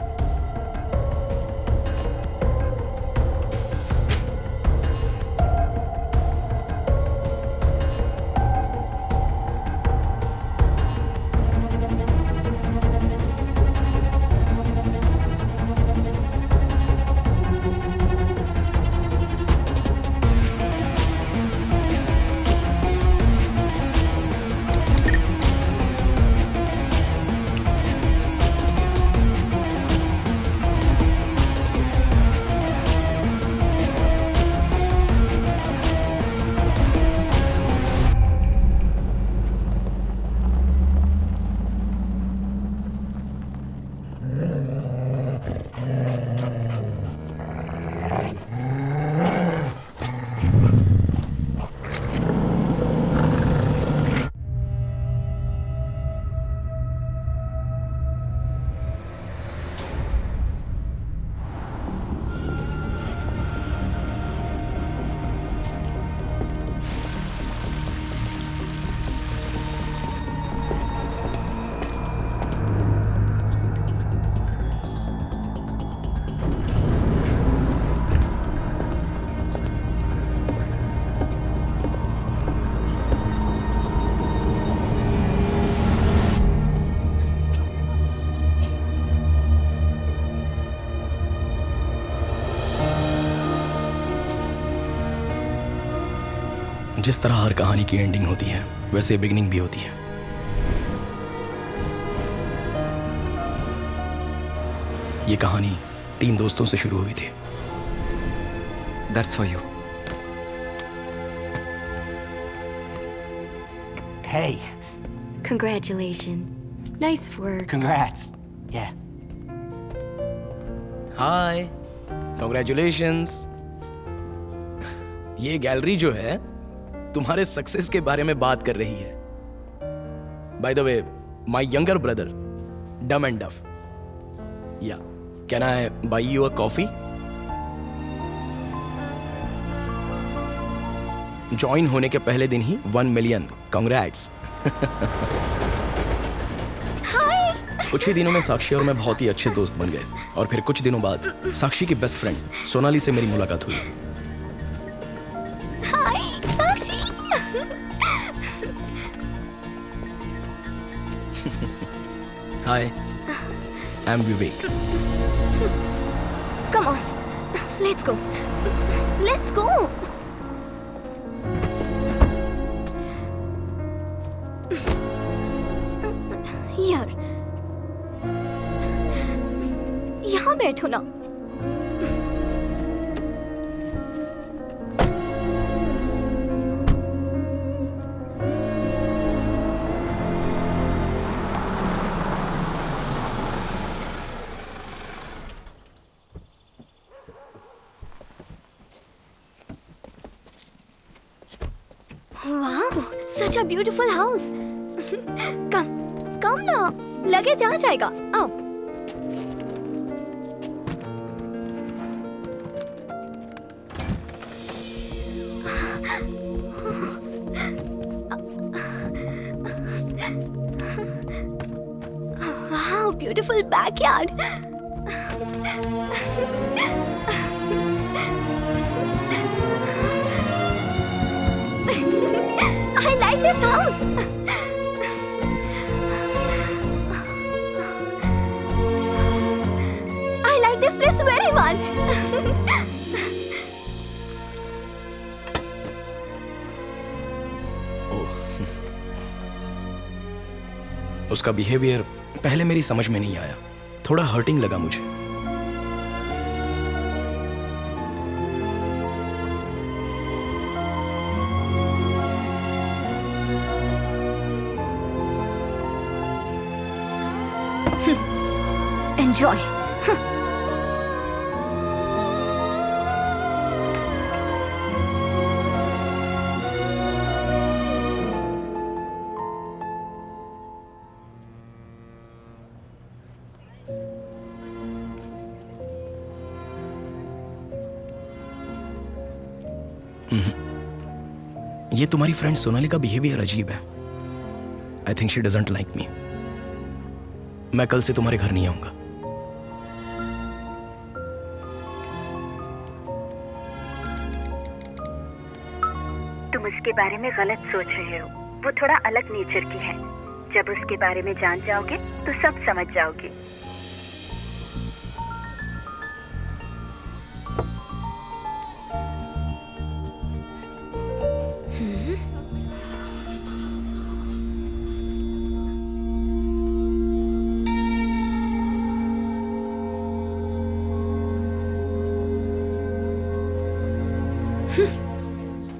Speaker 12: जिस तरह हर कहानी की एंडिंग होती है वैसे बिगिनिंग भी होती है। ये कहानी 3 दोस्तों से शुरू हुई थी।
Speaker 4: That's for you.
Speaker 11: Hey,
Speaker 2: Congratulations. Nice work.
Speaker 11: congrats. Yeah.
Speaker 12: Hi, congratulations. ये गैलरी जो है तुम्हारे सक्सेस के बारे में बात कर रही है। By the way, my younger brother dumb and duff. Yeah can I buy you a coffee? Join होने के पहले दिन ही 1 मिलियन। कॉन्ग्रेट्स। कुछ ही दिनों में साक्षी और मैं बहुत ही अच्छे दोस्त बन गए और फिर कुछ दिनों बाद साक्षी की बेस्ट फ्रेंड सोनाली से मेरी मुलाकात हुई।
Speaker 15: Hi Sakshi.
Speaker 12: Hi, I am Vivek.
Speaker 15: Come on. Let's go. Let's go. यार, यहाँ बैठो ना। Wow, such a beautiful house. Come ना, लगेज आ जाएगा। आओ। Wow, beautiful backyard. I like this house. I like this place very much.
Speaker 12: उसका बिहेवियर पहले मेरी समझ में नहीं आया, थोड़ा हर्टिंग लगा मुझे।
Speaker 15: Enjoy.
Speaker 12: ये तुम्हारी फ्रेंड सोनाली का बिहेवियर अजीब है। I think she doesn't like me. मैं कल से तुम्हारे घर नहीं आऊंगा।
Speaker 5: तुम उसके बारे में गलत सोच रहे हो। वो थोड़ा अलग नेचर की है। जब उसके बारे में जान जाओगे तो सब समझ जाओगे।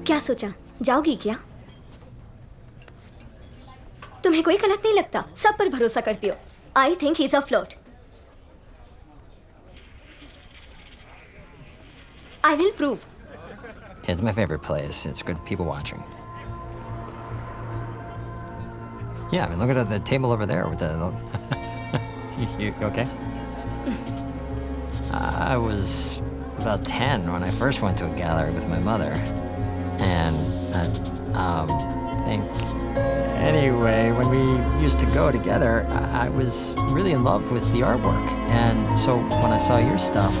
Speaker 15: क्या सोचा, जाओगी क्या? तुम्हें कोई गलत नहीं लगता, सब पर भरोसा करती हो। I think he is a flirt. I will prove.
Speaker 18: It's my favorite place. It's good people watching. Yeah, I mean, look at the table over there with the... You okay? I was about 10 when I first went to a gallery with my mother. And I think... Anyway, when we used to go together, I was really in love with the artwork. And so when I saw your stuff,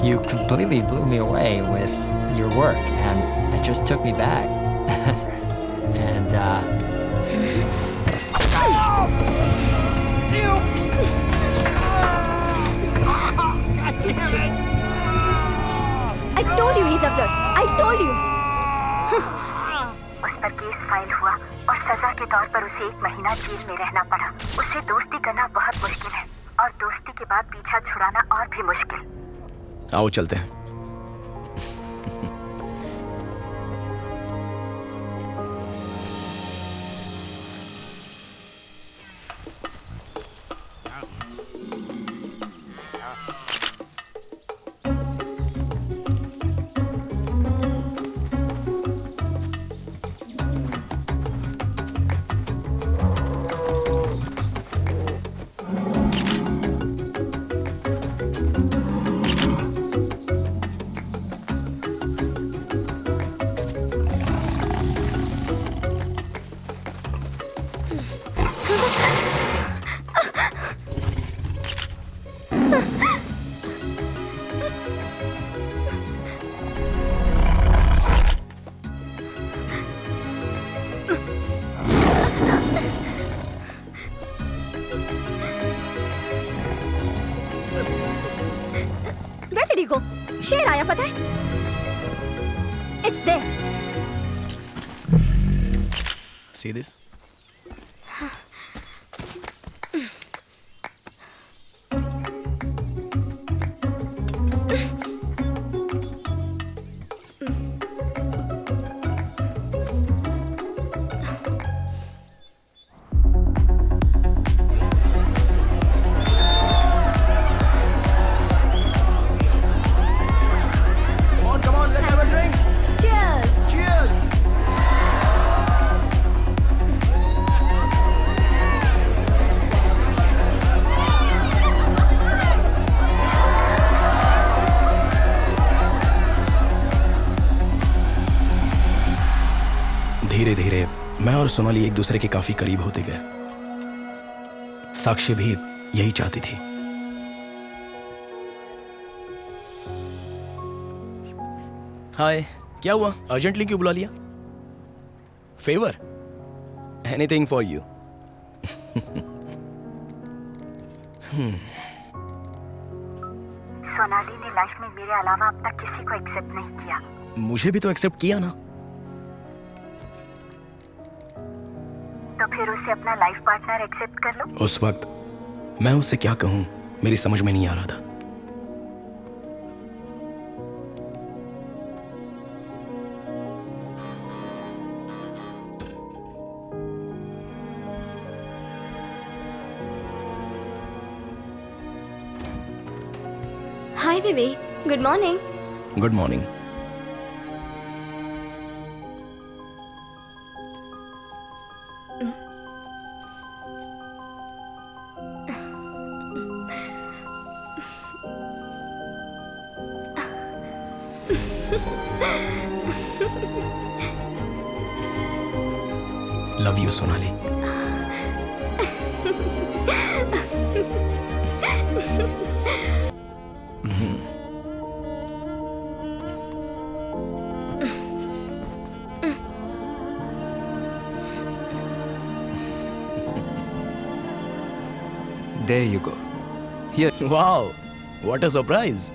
Speaker 18: you completely blew me away with your work, and it just took me back. And,
Speaker 15: God damn it! I told you he's a flirt. I told you.
Speaker 5: घायल हुआ और सजा के तौर पर उसे 1 महीना jail में रहना पड़ा। उससे दोस्ती करना बहुत मुश्किल है और दोस्ती के बाद पीछा छुड़ाना और भी मुश्किल।
Speaker 12: आओ चलते हैं।
Speaker 15: शेर आया पता है? It's there.
Speaker 12: See this? धीरे धीरे मैं और सोनाली एक दूसरे के काफी करीब होते गए। साक्षी भी यही चाहती थी। हाय, क्या हुआ? अर्जेंटली क्यों बुला लिया? Favour? Anything for you.
Speaker 5: Sonali ने लाइफ में मेरे अलावा अब तक किसी को एक्सेप्ट नहीं किया।
Speaker 12: मुझे भी तो एक्सेप्ट किया ना।
Speaker 5: तो फिर उसे अपना लाइफ पार्टनर एक्सेप्ट कर लो।
Speaker 12: उस वक्त मैं उससे क्या कहूं, मेरी समझ में नहीं आ रहा था।
Speaker 15: Hi Vivek, good morning.
Speaker 12: Good morning. Love you Sonali.
Speaker 4: There you go. Here.
Speaker 12: Wow, what a surprise.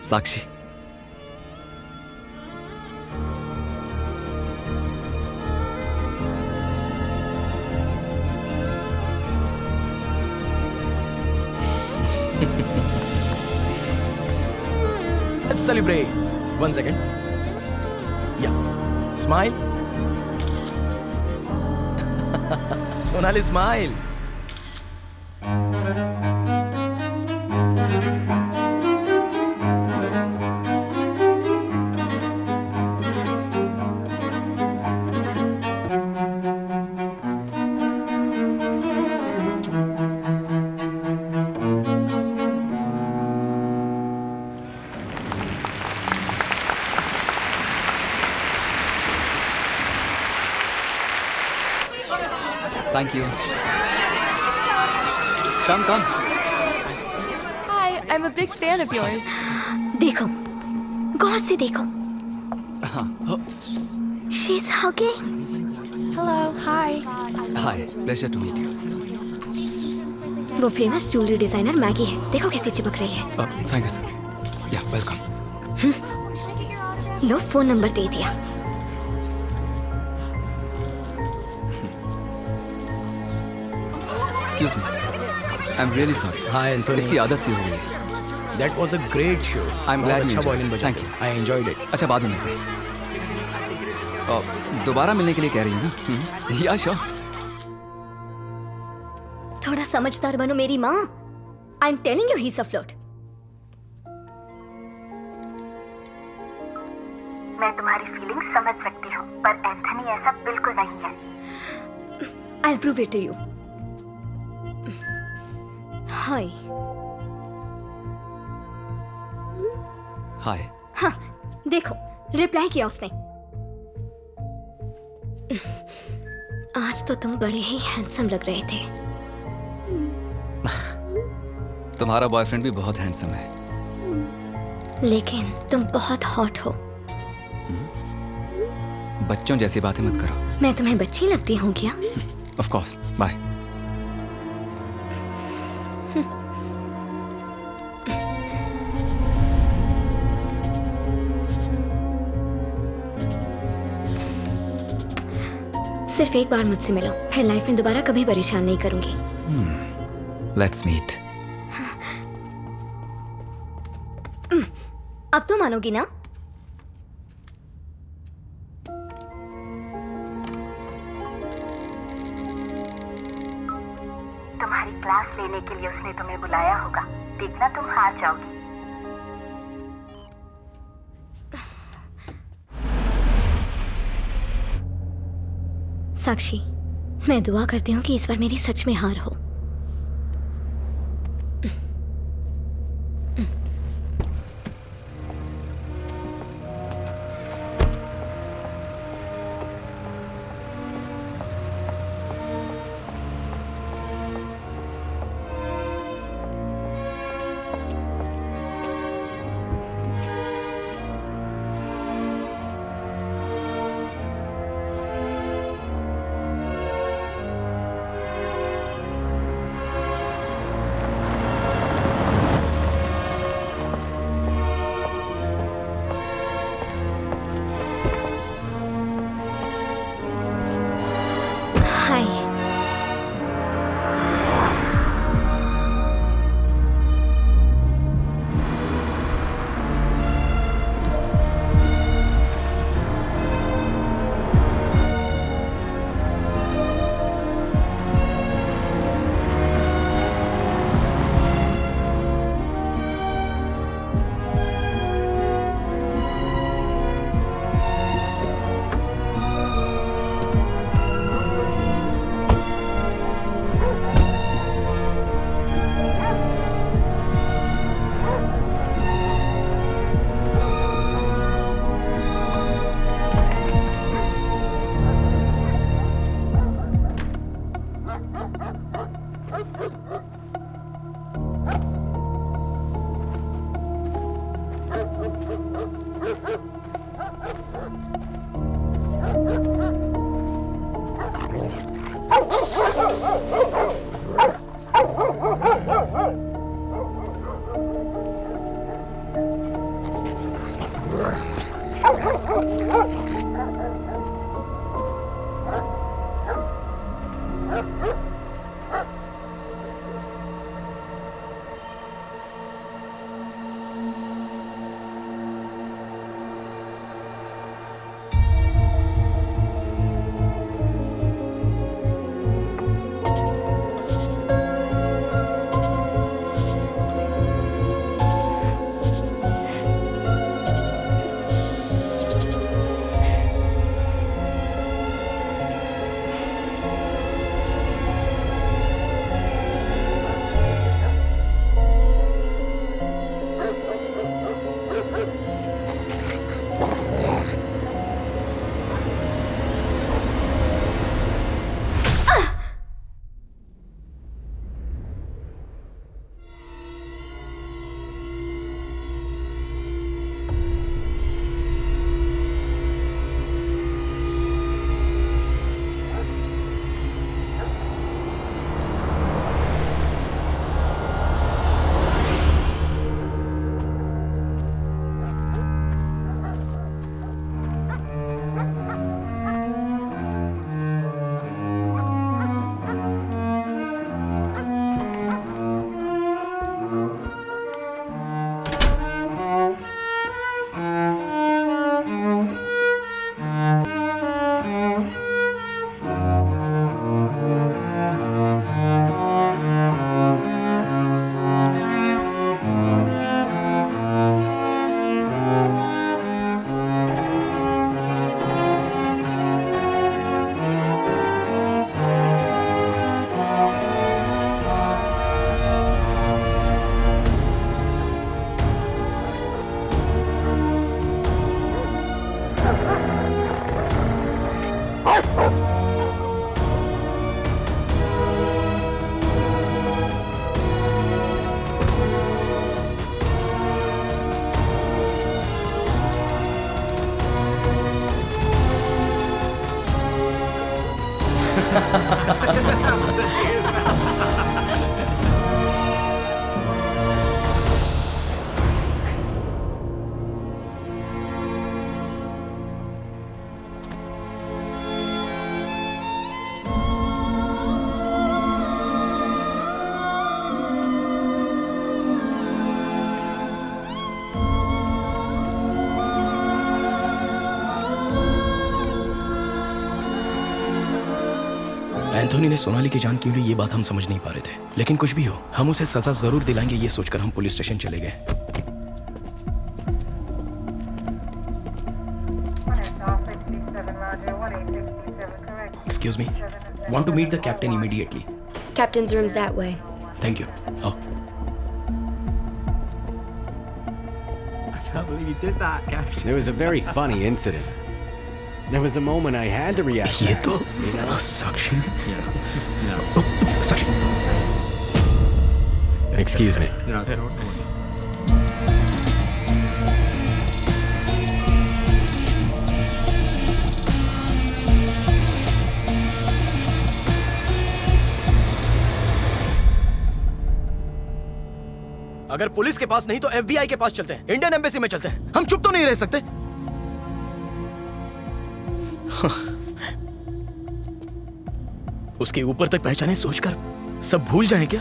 Speaker 4: Sakshi.
Speaker 12: Let's celebrate. 1 second. Yeah. Smile. Sonali, smile.
Speaker 4: Thank you. Come.
Speaker 17: Hi, I'm a big fan of yours.
Speaker 15: देखो, गौर से देखो। She's hugging.
Speaker 17: Hello, hi.
Speaker 4: Hi, pleasure to meet you.
Speaker 15: वो famous jewellery designer Maggi है। देखो कैसे चिपक रही है।
Speaker 4: Thank you, sir. Yeah, welcome.
Speaker 15: लो फोन नंबर दे दिया।
Speaker 4: Excuse me, I am really sorry.
Speaker 12: Hi Anthony.
Speaker 4: इसकी आदत सी हो गई है।
Speaker 12: That was a great show.
Speaker 4: I am glad
Speaker 12: अच्छा violin बजा।
Speaker 4: Thank you.
Speaker 12: I enjoyed it.
Speaker 4: अच्छा, बाद में मिलते हैं। दोबारा मिलने के लिए कह रही हो ना? या श्योर।
Speaker 15: थोड़ा समझदार बनो मेरी माँ। I am telling you he is a flirt.
Speaker 5: मैं तुम्हारी फीलिंग्स समझ सकती हूँ, पर एंथनी ऐसा बिल्कुल नहीं है।
Speaker 15: I will prove it to you. Hi.
Speaker 4: Hi.
Speaker 15: हाँ, देखो रिप्लाई किया उसने। आज तो तुम बड़े ही हैंडसम लग रहे थे।
Speaker 4: तुम्हारा बॉयफ्रेंड भी बहुत हैंडसम है।
Speaker 15: लेकिन तुम बहुत हॉट हो।
Speaker 4: बच्चों जैसी बातें मत करो।
Speaker 15: मैं तुम्हें बच्ची लगती हूँ क्या?
Speaker 4: Of course. बाय।
Speaker 15: सिर्फ एक बार मुझसे मिलो, फिर लाइफ में दोबारा कभी परेशान नहीं करूंगी।
Speaker 4: Let's meet.
Speaker 15: अब तो मानोगी ना?
Speaker 5: तुम्हारी क्लास लेने के लिए उसने तुम्हें बुलाया होगा। देखना तुम हार जाओगी।
Speaker 15: साक्षी, मैं दुआ करती हूँ कि इस बार मेरी सच में हार हो।
Speaker 12: एंथोनी ने सोनाली की जान क्यों ली ये बात हम समझ नहीं पा रहे थे, लेकिन कुछ भी हो हम उसे सजा जरूर दिलाएंगे ये सोचकर हम पुलिस स्टेशन चले गए। Excuse me, want to meet the captain immediately.
Speaker 2: Captain's room's that way.
Speaker 12: Thank you. Oh.
Speaker 10: I can't believe you did that, Cash.
Speaker 6: It was a very funny incident. There was a moment I had to react.
Speaker 12: ये
Speaker 6: to
Speaker 12: तो
Speaker 6: this, you know?
Speaker 12: Sakshi.
Speaker 10: No.
Speaker 12: Sakshi.
Speaker 6: Excuse me.
Speaker 10: No.
Speaker 12: अगर police के पास नहीं तो FBI के पास चलते हैं, Indian embassy में चलते हैं। हम चुप तो नहीं रह सकते। उसके ऊपर तक पहचाने सोचकर सब भूल जाएं क्या?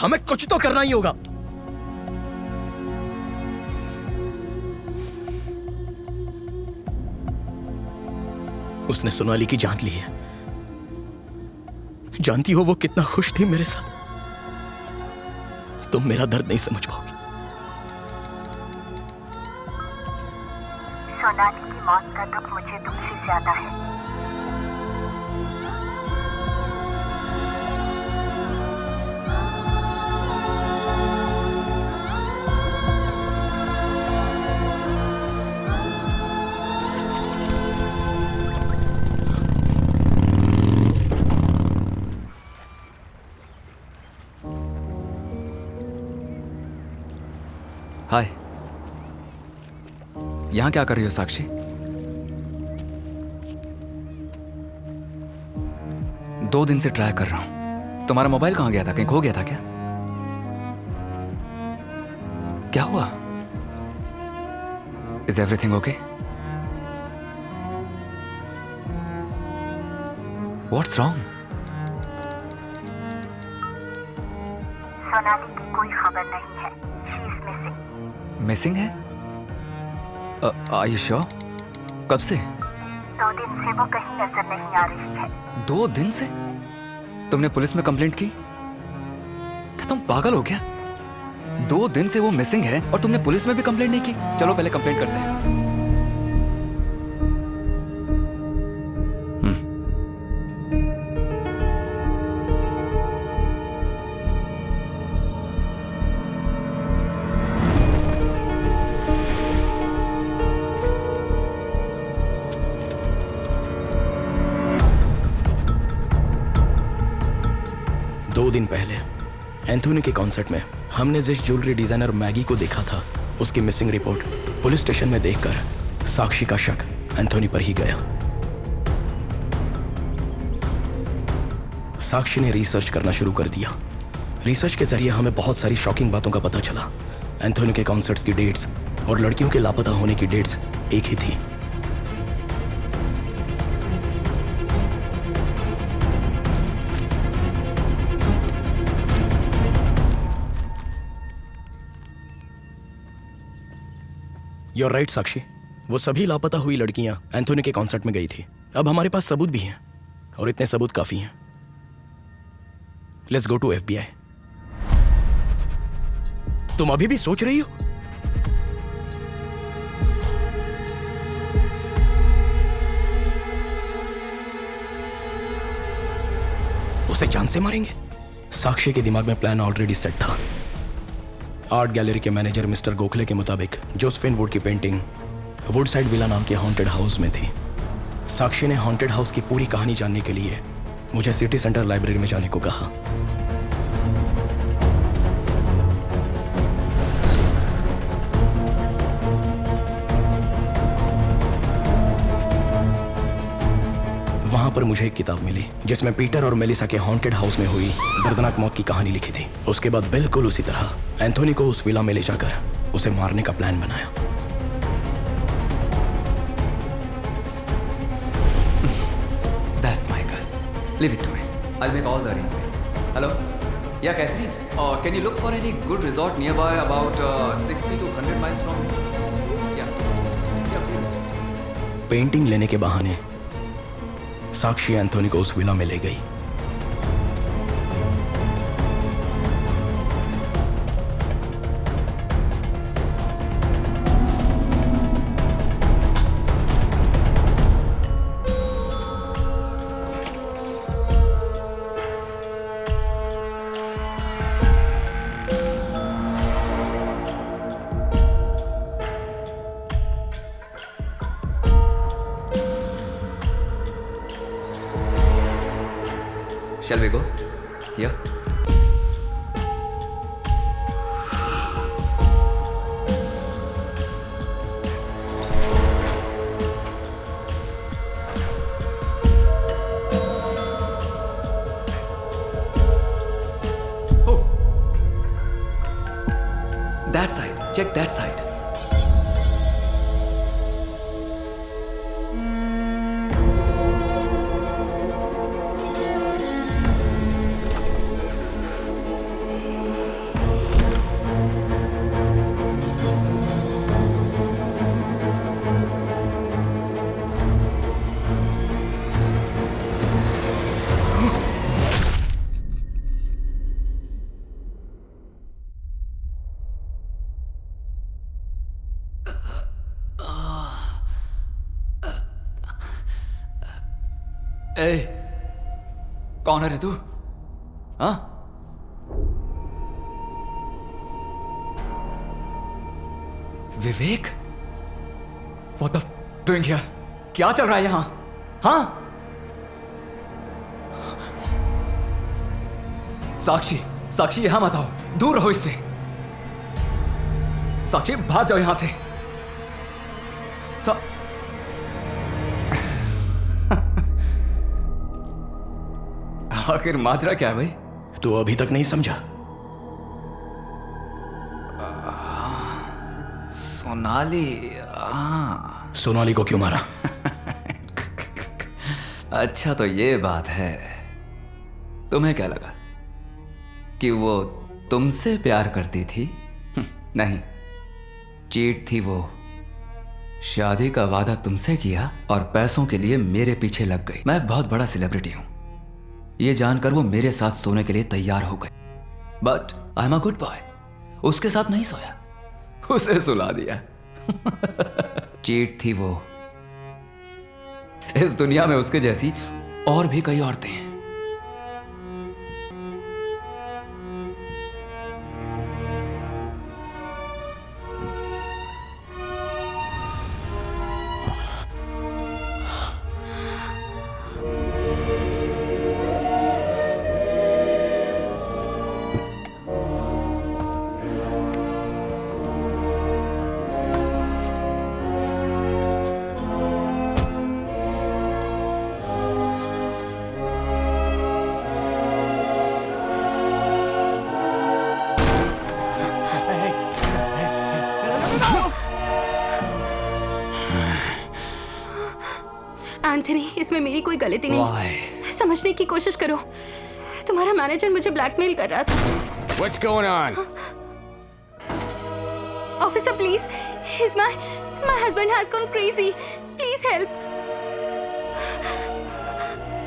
Speaker 12: हमें कुछ तो करना ही होगा। उसने सोनाली की जान ली है। जानती हो वो कितना खुश थी मेरे साथ। तुम मेरा दर्द नहीं समझ पाओगे।
Speaker 5: सोनाली की मौत का दुख मुझे तुमसे ज्यादा है।
Speaker 4: हाय, यहाँ क्या कर रही हो साक्षी? दो दिन से ट्राई कर रहा हूं। तुम्हारा मोबाइल कहाँ गया था? कहीं खो गया था क्या? क्या हुआ? Is everything okay? What's wrong?
Speaker 5: Sonali की कोई खबर नहीं है। She is missing.
Speaker 4: मिसिंग है? Are you sure? कब से?
Speaker 5: 2 दिन से वो कहीं नजर नहीं आ रही है।
Speaker 4: 2 दिन से? तुमने पुलिस में कंप्लेंट की? क्या तुम पागल हो क्या? 2 दिन से वो मिसिंग है और तुमने पुलिस में भी कंप्लेंट नहीं की? चलो पहले कंप्लेंट करते हैं।
Speaker 12: दिन पहले एंथोनी के कॉन्सर्ट में हमने जिस ज्वेलरी डिजाइनर मैगी को देखा था उसकी मिसिंग रिपोर्ट पुलिस स्टेशन में देखकर साक्षी का शक एंथोनी पर ही गया। साक्षी ने रिसर्च करना शुरू कर दिया। रिसर्च के जरिए हमें बहुत सारी शॉकिंग बातों का पता चला। एंथोनी के कॉन्सर्ट्स की डेट्स और लड़कियों के लापता होने की डेट्स एक ही थी। You're right, साक्षी। वो सभी लापता हुई लड़कियां एंथोनी के कॉन्सर्ट में गई थी। अब हमारे पास सबूत भी हैं और इतने सबूत काफी हैं। Let's go to FBI। तुम अभी भी सोच रही हो? उसे जान से मारेंगे? साक्षी के दिमाग में प्लान ऑलरेडी सेट था। आर्ट गैलरी के मैनेजर मिस्टर गोखले के मुताबिक जोसेफिन वुड की पेंटिंग वुडसाइड विला नाम के हॉन्टेड हाउस में थी। साक्षी ने हॉन्टेड हाउस की पूरी कहानी जानने के लिए मुझे सिटी सेंटर लाइब्रेरी में जाने को कहा। पर मुझे एक किताब मिली जिसमें पीटर और मेलिसा के हॉन्टेड हाउस में हुई दर्दनाक मौत की कहानी लिखी थी। उसके बाद बिल्कुल उसी तरह एंथोनी को उस विला में ले जाकर उसे मारने का प्लान बनाया।
Speaker 4: That's my girl. Leave it to me. I'll make all the arrangements. Hello? Yeah, Catherine. Can you look for any good resort nearby, about 60 to 100 miles from here? Yeah. Yeah, please.
Speaker 12: Painting लेने के बहाने साक्षी Anthony को उस villa में ले गई।
Speaker 4: Shall we go? Here? Oh! That side. Check that side. ए, कौन है रे तू? हाँ? विवेक? What the doing here? क्या चल रहा है यहाँ? हाँ? साक्षी, साक्षी यहाँ मत आओ, दूर रहो इससे। साक्षी भाग जाओ यहाँ से। आखिर माजरा क्या है भाई?
Speaker 12: तू अभी तक नहीं समझा?
Speaker 4: सोनाली।
Speaker 12: सोनाली को क्यों मारा?
Speaker 4: अच्छा तो ये बात है। तुम्हें क्या लगा कि वो तुमसे प्यार करती थी? नहीं, चीट थी वो। शादी का वादा तुमसे किया और पैसों के लिए मेरे पीछे लग गई। मैं एक बहुत बड़ा सेलिब्रिटी हूं, ये जानकर वो मेरे साथ सोने के लिए तैयार हो गई। But I am a good boy. उसके साथ नहीं सोया, उसे सुला दिया। चीट थी वो। इस दुनिया में उसके जैसी और भी कई औरतें हैं।
Speaker 1: एंथनी, इसमें मेरी कोई गलती नहीं। समझने की कोशिश करो। तुम्हारा मैनेजर मुझे ब्लैकमेल कर रहा था।
Speaker 14: What's going on?
Speaker 1: Officer, please. My husband has gone crazy. Please help.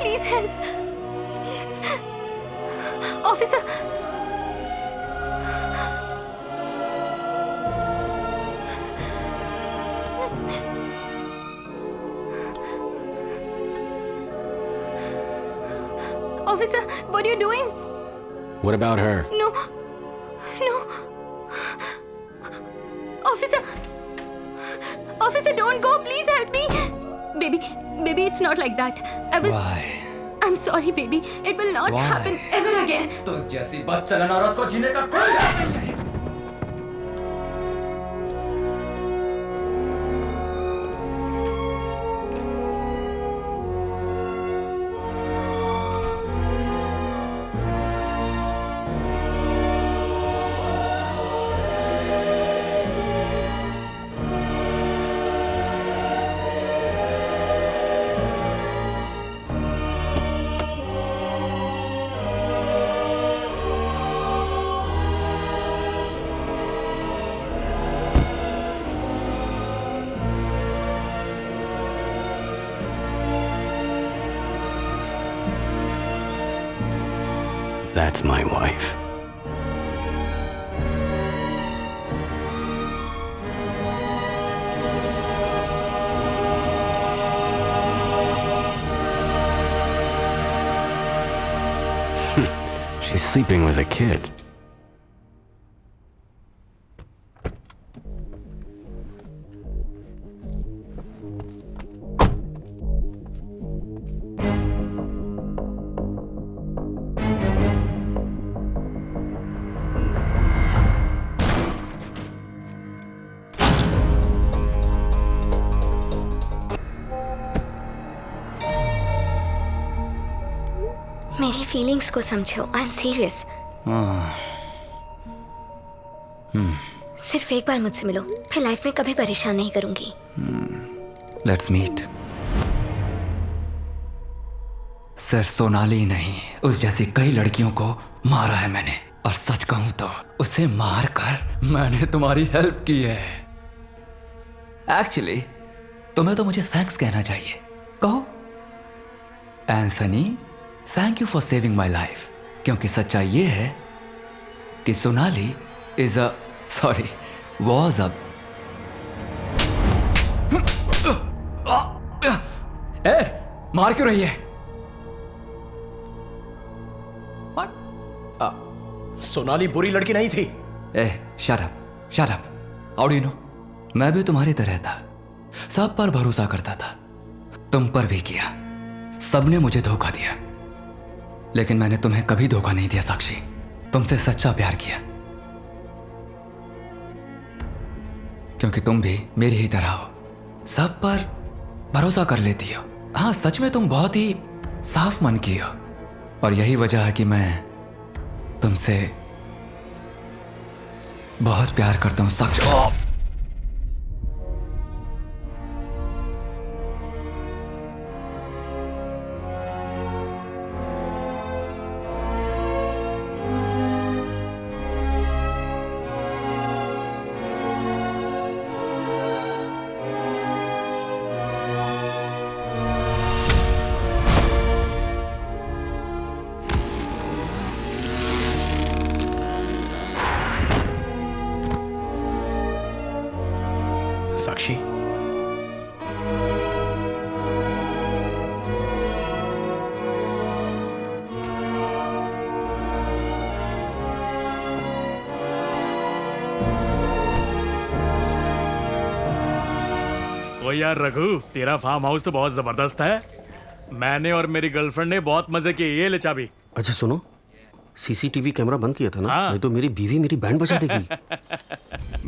Speaker 1: Please help. Officer. Officer, what are you doing?
Speaker 14: What about her?
Speaker 1: No. Officer, don't go. Please help me. Baby, it's not like that.
Speaker 4: Why?
Speaker 1: I'm sorry, baby. It will not happen ever again.
Speaker 4: तो जैसी बदचलन औरत को जीने का कोई हक नहीं है।
Speaker 12: That's my wife.
Speaker 14: She's sleeping with a kid.
Speaker 15: मेरी फीलिंग्स को समझो, आई एम सीरियस। सिर्फ एक बार मुझसे मिलो, फिर लाइफ में कभी परेशान नहीं करूंगी।
Speaker 4: Let's meet. सिर्फ सोनाली ही नहीं, उस जैसी कई लड़कियों को मारा है मैंने, और सच कहूं तो उसे मार कर मैंने तुम्हारी हेल्प की है। एक्चुअली तुम्हें तो मुझे थैंक्स कहना चाहिए। कहो। Anthony, thank you for saving my life, क्योंकि सच्चाई ये है कि Sonali is a was a मार क्यों रही है?
Speaker 12: सोनाली बुरी लड़की नहीं थी।
Speaker 4: Shut up. How do you know? मैं भी तुम्हारी तरह था, सब पर भरोसा करता था, तुम पर भी किया। सबने मुझे धोखा दिया, लेकिन मैंने तुम्हें कभी धोखा नहीं दिया साक्षी। तुमसे सच्चा प्यार किया, क्योंकि तुम भी मेरी ही तरह हो, सब पर भरोसा कर लेती हो। हाँ, सच में तुम बहुत ही साफ मन की हो, और यही वजह है कि मैं तुमसे बहुत प्यार करता हूं साक्षी।
Speaker 12: साक्षी,
Speaker 19: ओ यार रघु, तेरा फार्म हाउस तो बहुत जबरदस्त है। मैंने और मेरी गर्लफ्रेंड ने बहुत मजे किए। ये ले चाबी।
Speaker 20: अच्छा सुनो, सीसीटीवी कैमरा बंद किया था ना? नहीं तो मेरी बीवी मेरी बैंड बजा देगी।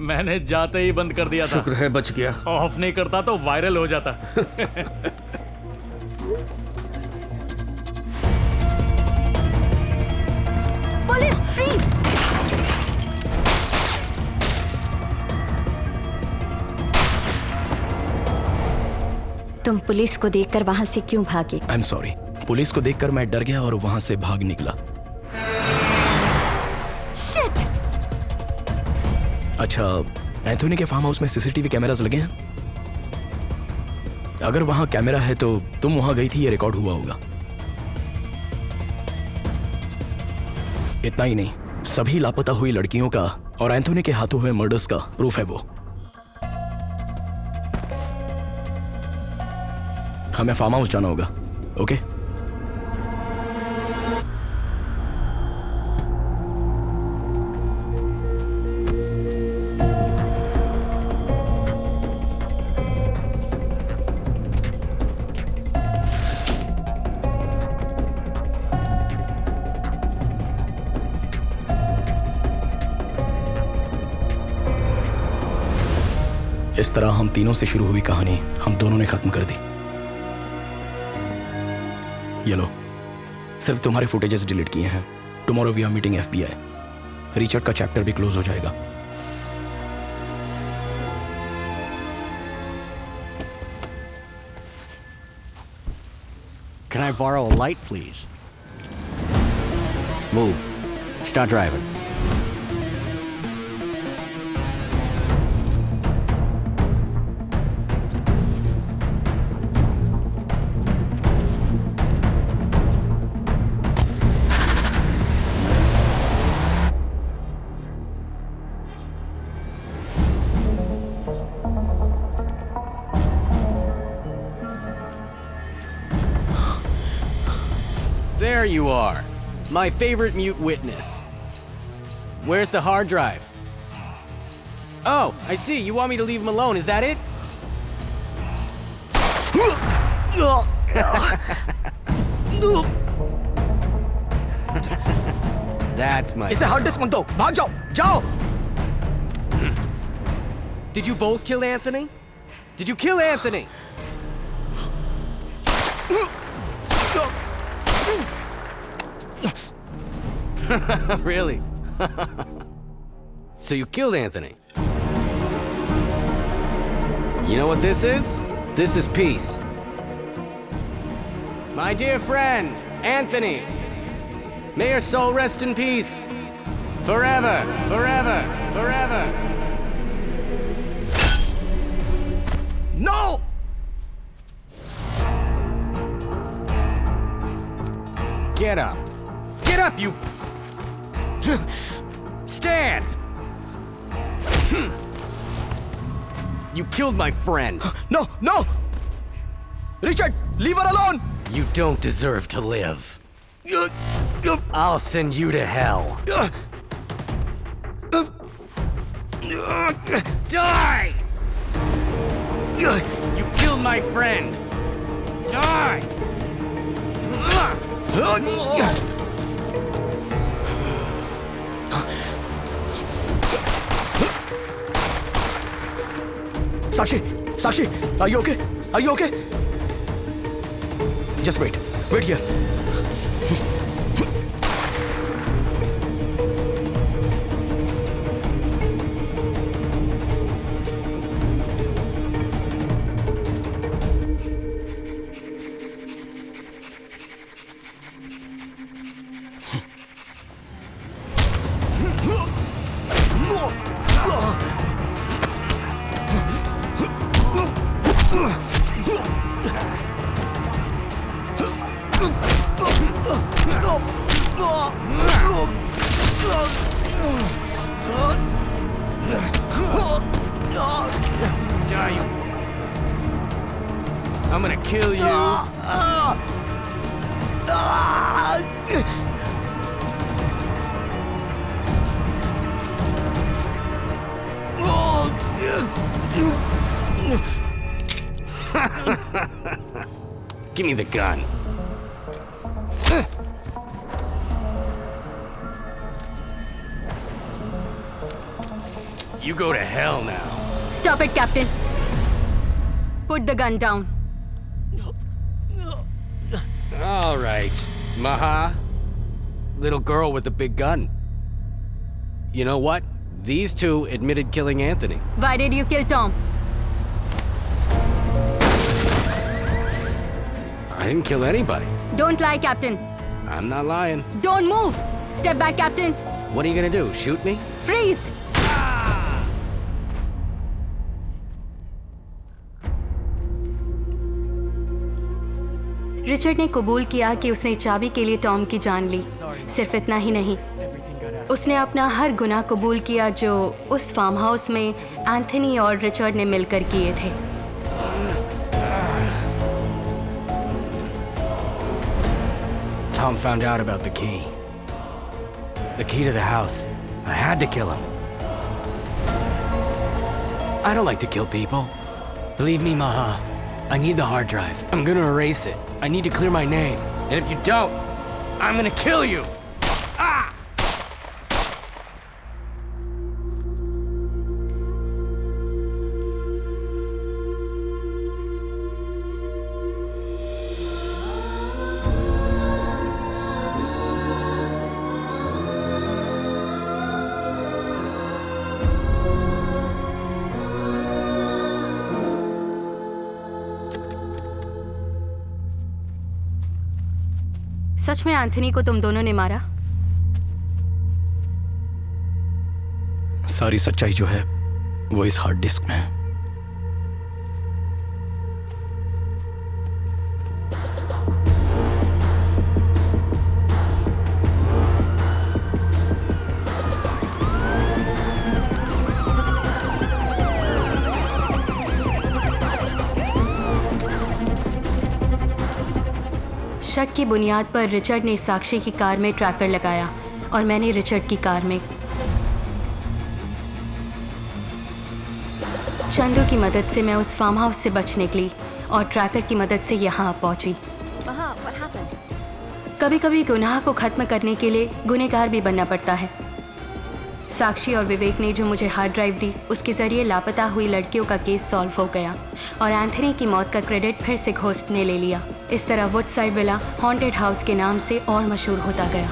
Speaker 19: मैंने जाते ही बंद कर दिया था।
Speaker 20: शुक्र है बच गया।
Speaker 19: ऑफ नहीं करता तो वायरल हो जाता।
Speaker 15: Police, freeze!
Speaker 8: तुम पुलिस को देखकर वहां से क्यों भागे?
Speaker 12: I am sorry. पुलिस को देखकर मैं डर गया और वहां से भाग निकला। अच्छा, एंथोनी के फार्म हाउस में सीसीटीवी कैमरास लगे हैं? अगर वहां कैमरा है तो तुम वहां गई थी, ये रिकॉर्ड हुआ होगा। इतना ही नहीं, सभी लापता हुई लड़कियों का और एंथोनी के हाथों हुए मर्डर्स का प्रूफ है वो। हमें फार्म हाउस जाना होगा, ओके? इस तरह हम तीनों से शुरू हुई कहानी हम दोनों ने खत्म कर दी। ये लो, सिर्फ तुम्हारे फुटेजेस डिलीट किए हैं। Tomorrow we are meeting FBI। Richard का चैप्टर भी क्लोज हो जाएगा।
Speaker 14: Can I borrow a light, please? Move. Start driving.
Speaker 12: There you are. My favorite mute witness. Where's the hard drive? Oh, I see. You want me to leave him alone, is that it? That's my... इसे hard disk मत दो, भाग जाओ, जाओ! Did you both kill Anthony? Did you kill Anthony? Really? So you killed Anthony? You know what this is? This is peace. My dear friend, Anthony, may your soul rest in peace. Forever, forever, forever. No! Get up. Get up, you... Stand! You killed my friend. No, no! Richard, leave her alone! You don't deserve to live. I'll send you to hell. Die! You killed my friend. Die! Sakshi, Sakshi, are you okay? Are you okay? Just wait. Wait here. I'm gonna kill you. Give me the gun. You go to hell now.
Speaker 1: Stop it, Captain. Put the gun down.
Speaker 12: All right, Maha. Little girl with the big gun. You know what? These two admitted killing Anthony.
Speaker 1: Why did you kill Tom?
Speaker 12: I didn't kill anybody.
Speaker 1: Don't lie, Captain.
Speaker 12: I'm not lying.
Speaker 1: Don't move. Step back, Captain.
Speaker 12: What are you gonna do? Shoot me?
Speaker 1: Freeze. Richard ने कबूल किया कि उसने चाबी के लिए Tom की जान ली। सिर्फ इतना ही नहीं, उसने अपना हर गुनाह कबूल किया जो उस फार्म हाउस में एंथनी और रिचर्ड ने मिलकर किए थे।
Speaker 12: Tom found out about the key. The key to the house. I had to kill him. I don't like to kill people. Believe me, Maha. I need the hard drive. I'm gonna erase it. I need to clear my name. And if you don't, I'm gonna kill you! Ah!
Speaker 1: सच में Anthony को तुम दोनों ने मारा?
Speaker 12: सारी सच्चाई जो है वो इस हार्ड डिस्क में है।
Speaker 1: शक की बुनियाद पर रिचर्ड ने साक्षी की कार में ट्रैकर लगाया और मैंने रिचर्ड की कार में। चंदू की मदद से मैं उस फार्म हाउस से बच निकली और ट्रैकर की मदद से यहाँ पहुँची। कभी कभी गुनाह को खत्म करने के लिए गुनहगार भी बनना पड़ता है। साक्षी और विवेक ने जो मुझे हार्ड ड्राइव दी, उसके ज़रिए लापता हुई लड़कियों का केस सॉल्व हो गया और एंथनी की मौत का क्रेडिट फिर से घोस्ट ने ले लिया। इस तरह वुडसाइड विला हॉन्टेड हाउस के नाम से और मशहूर होता गया।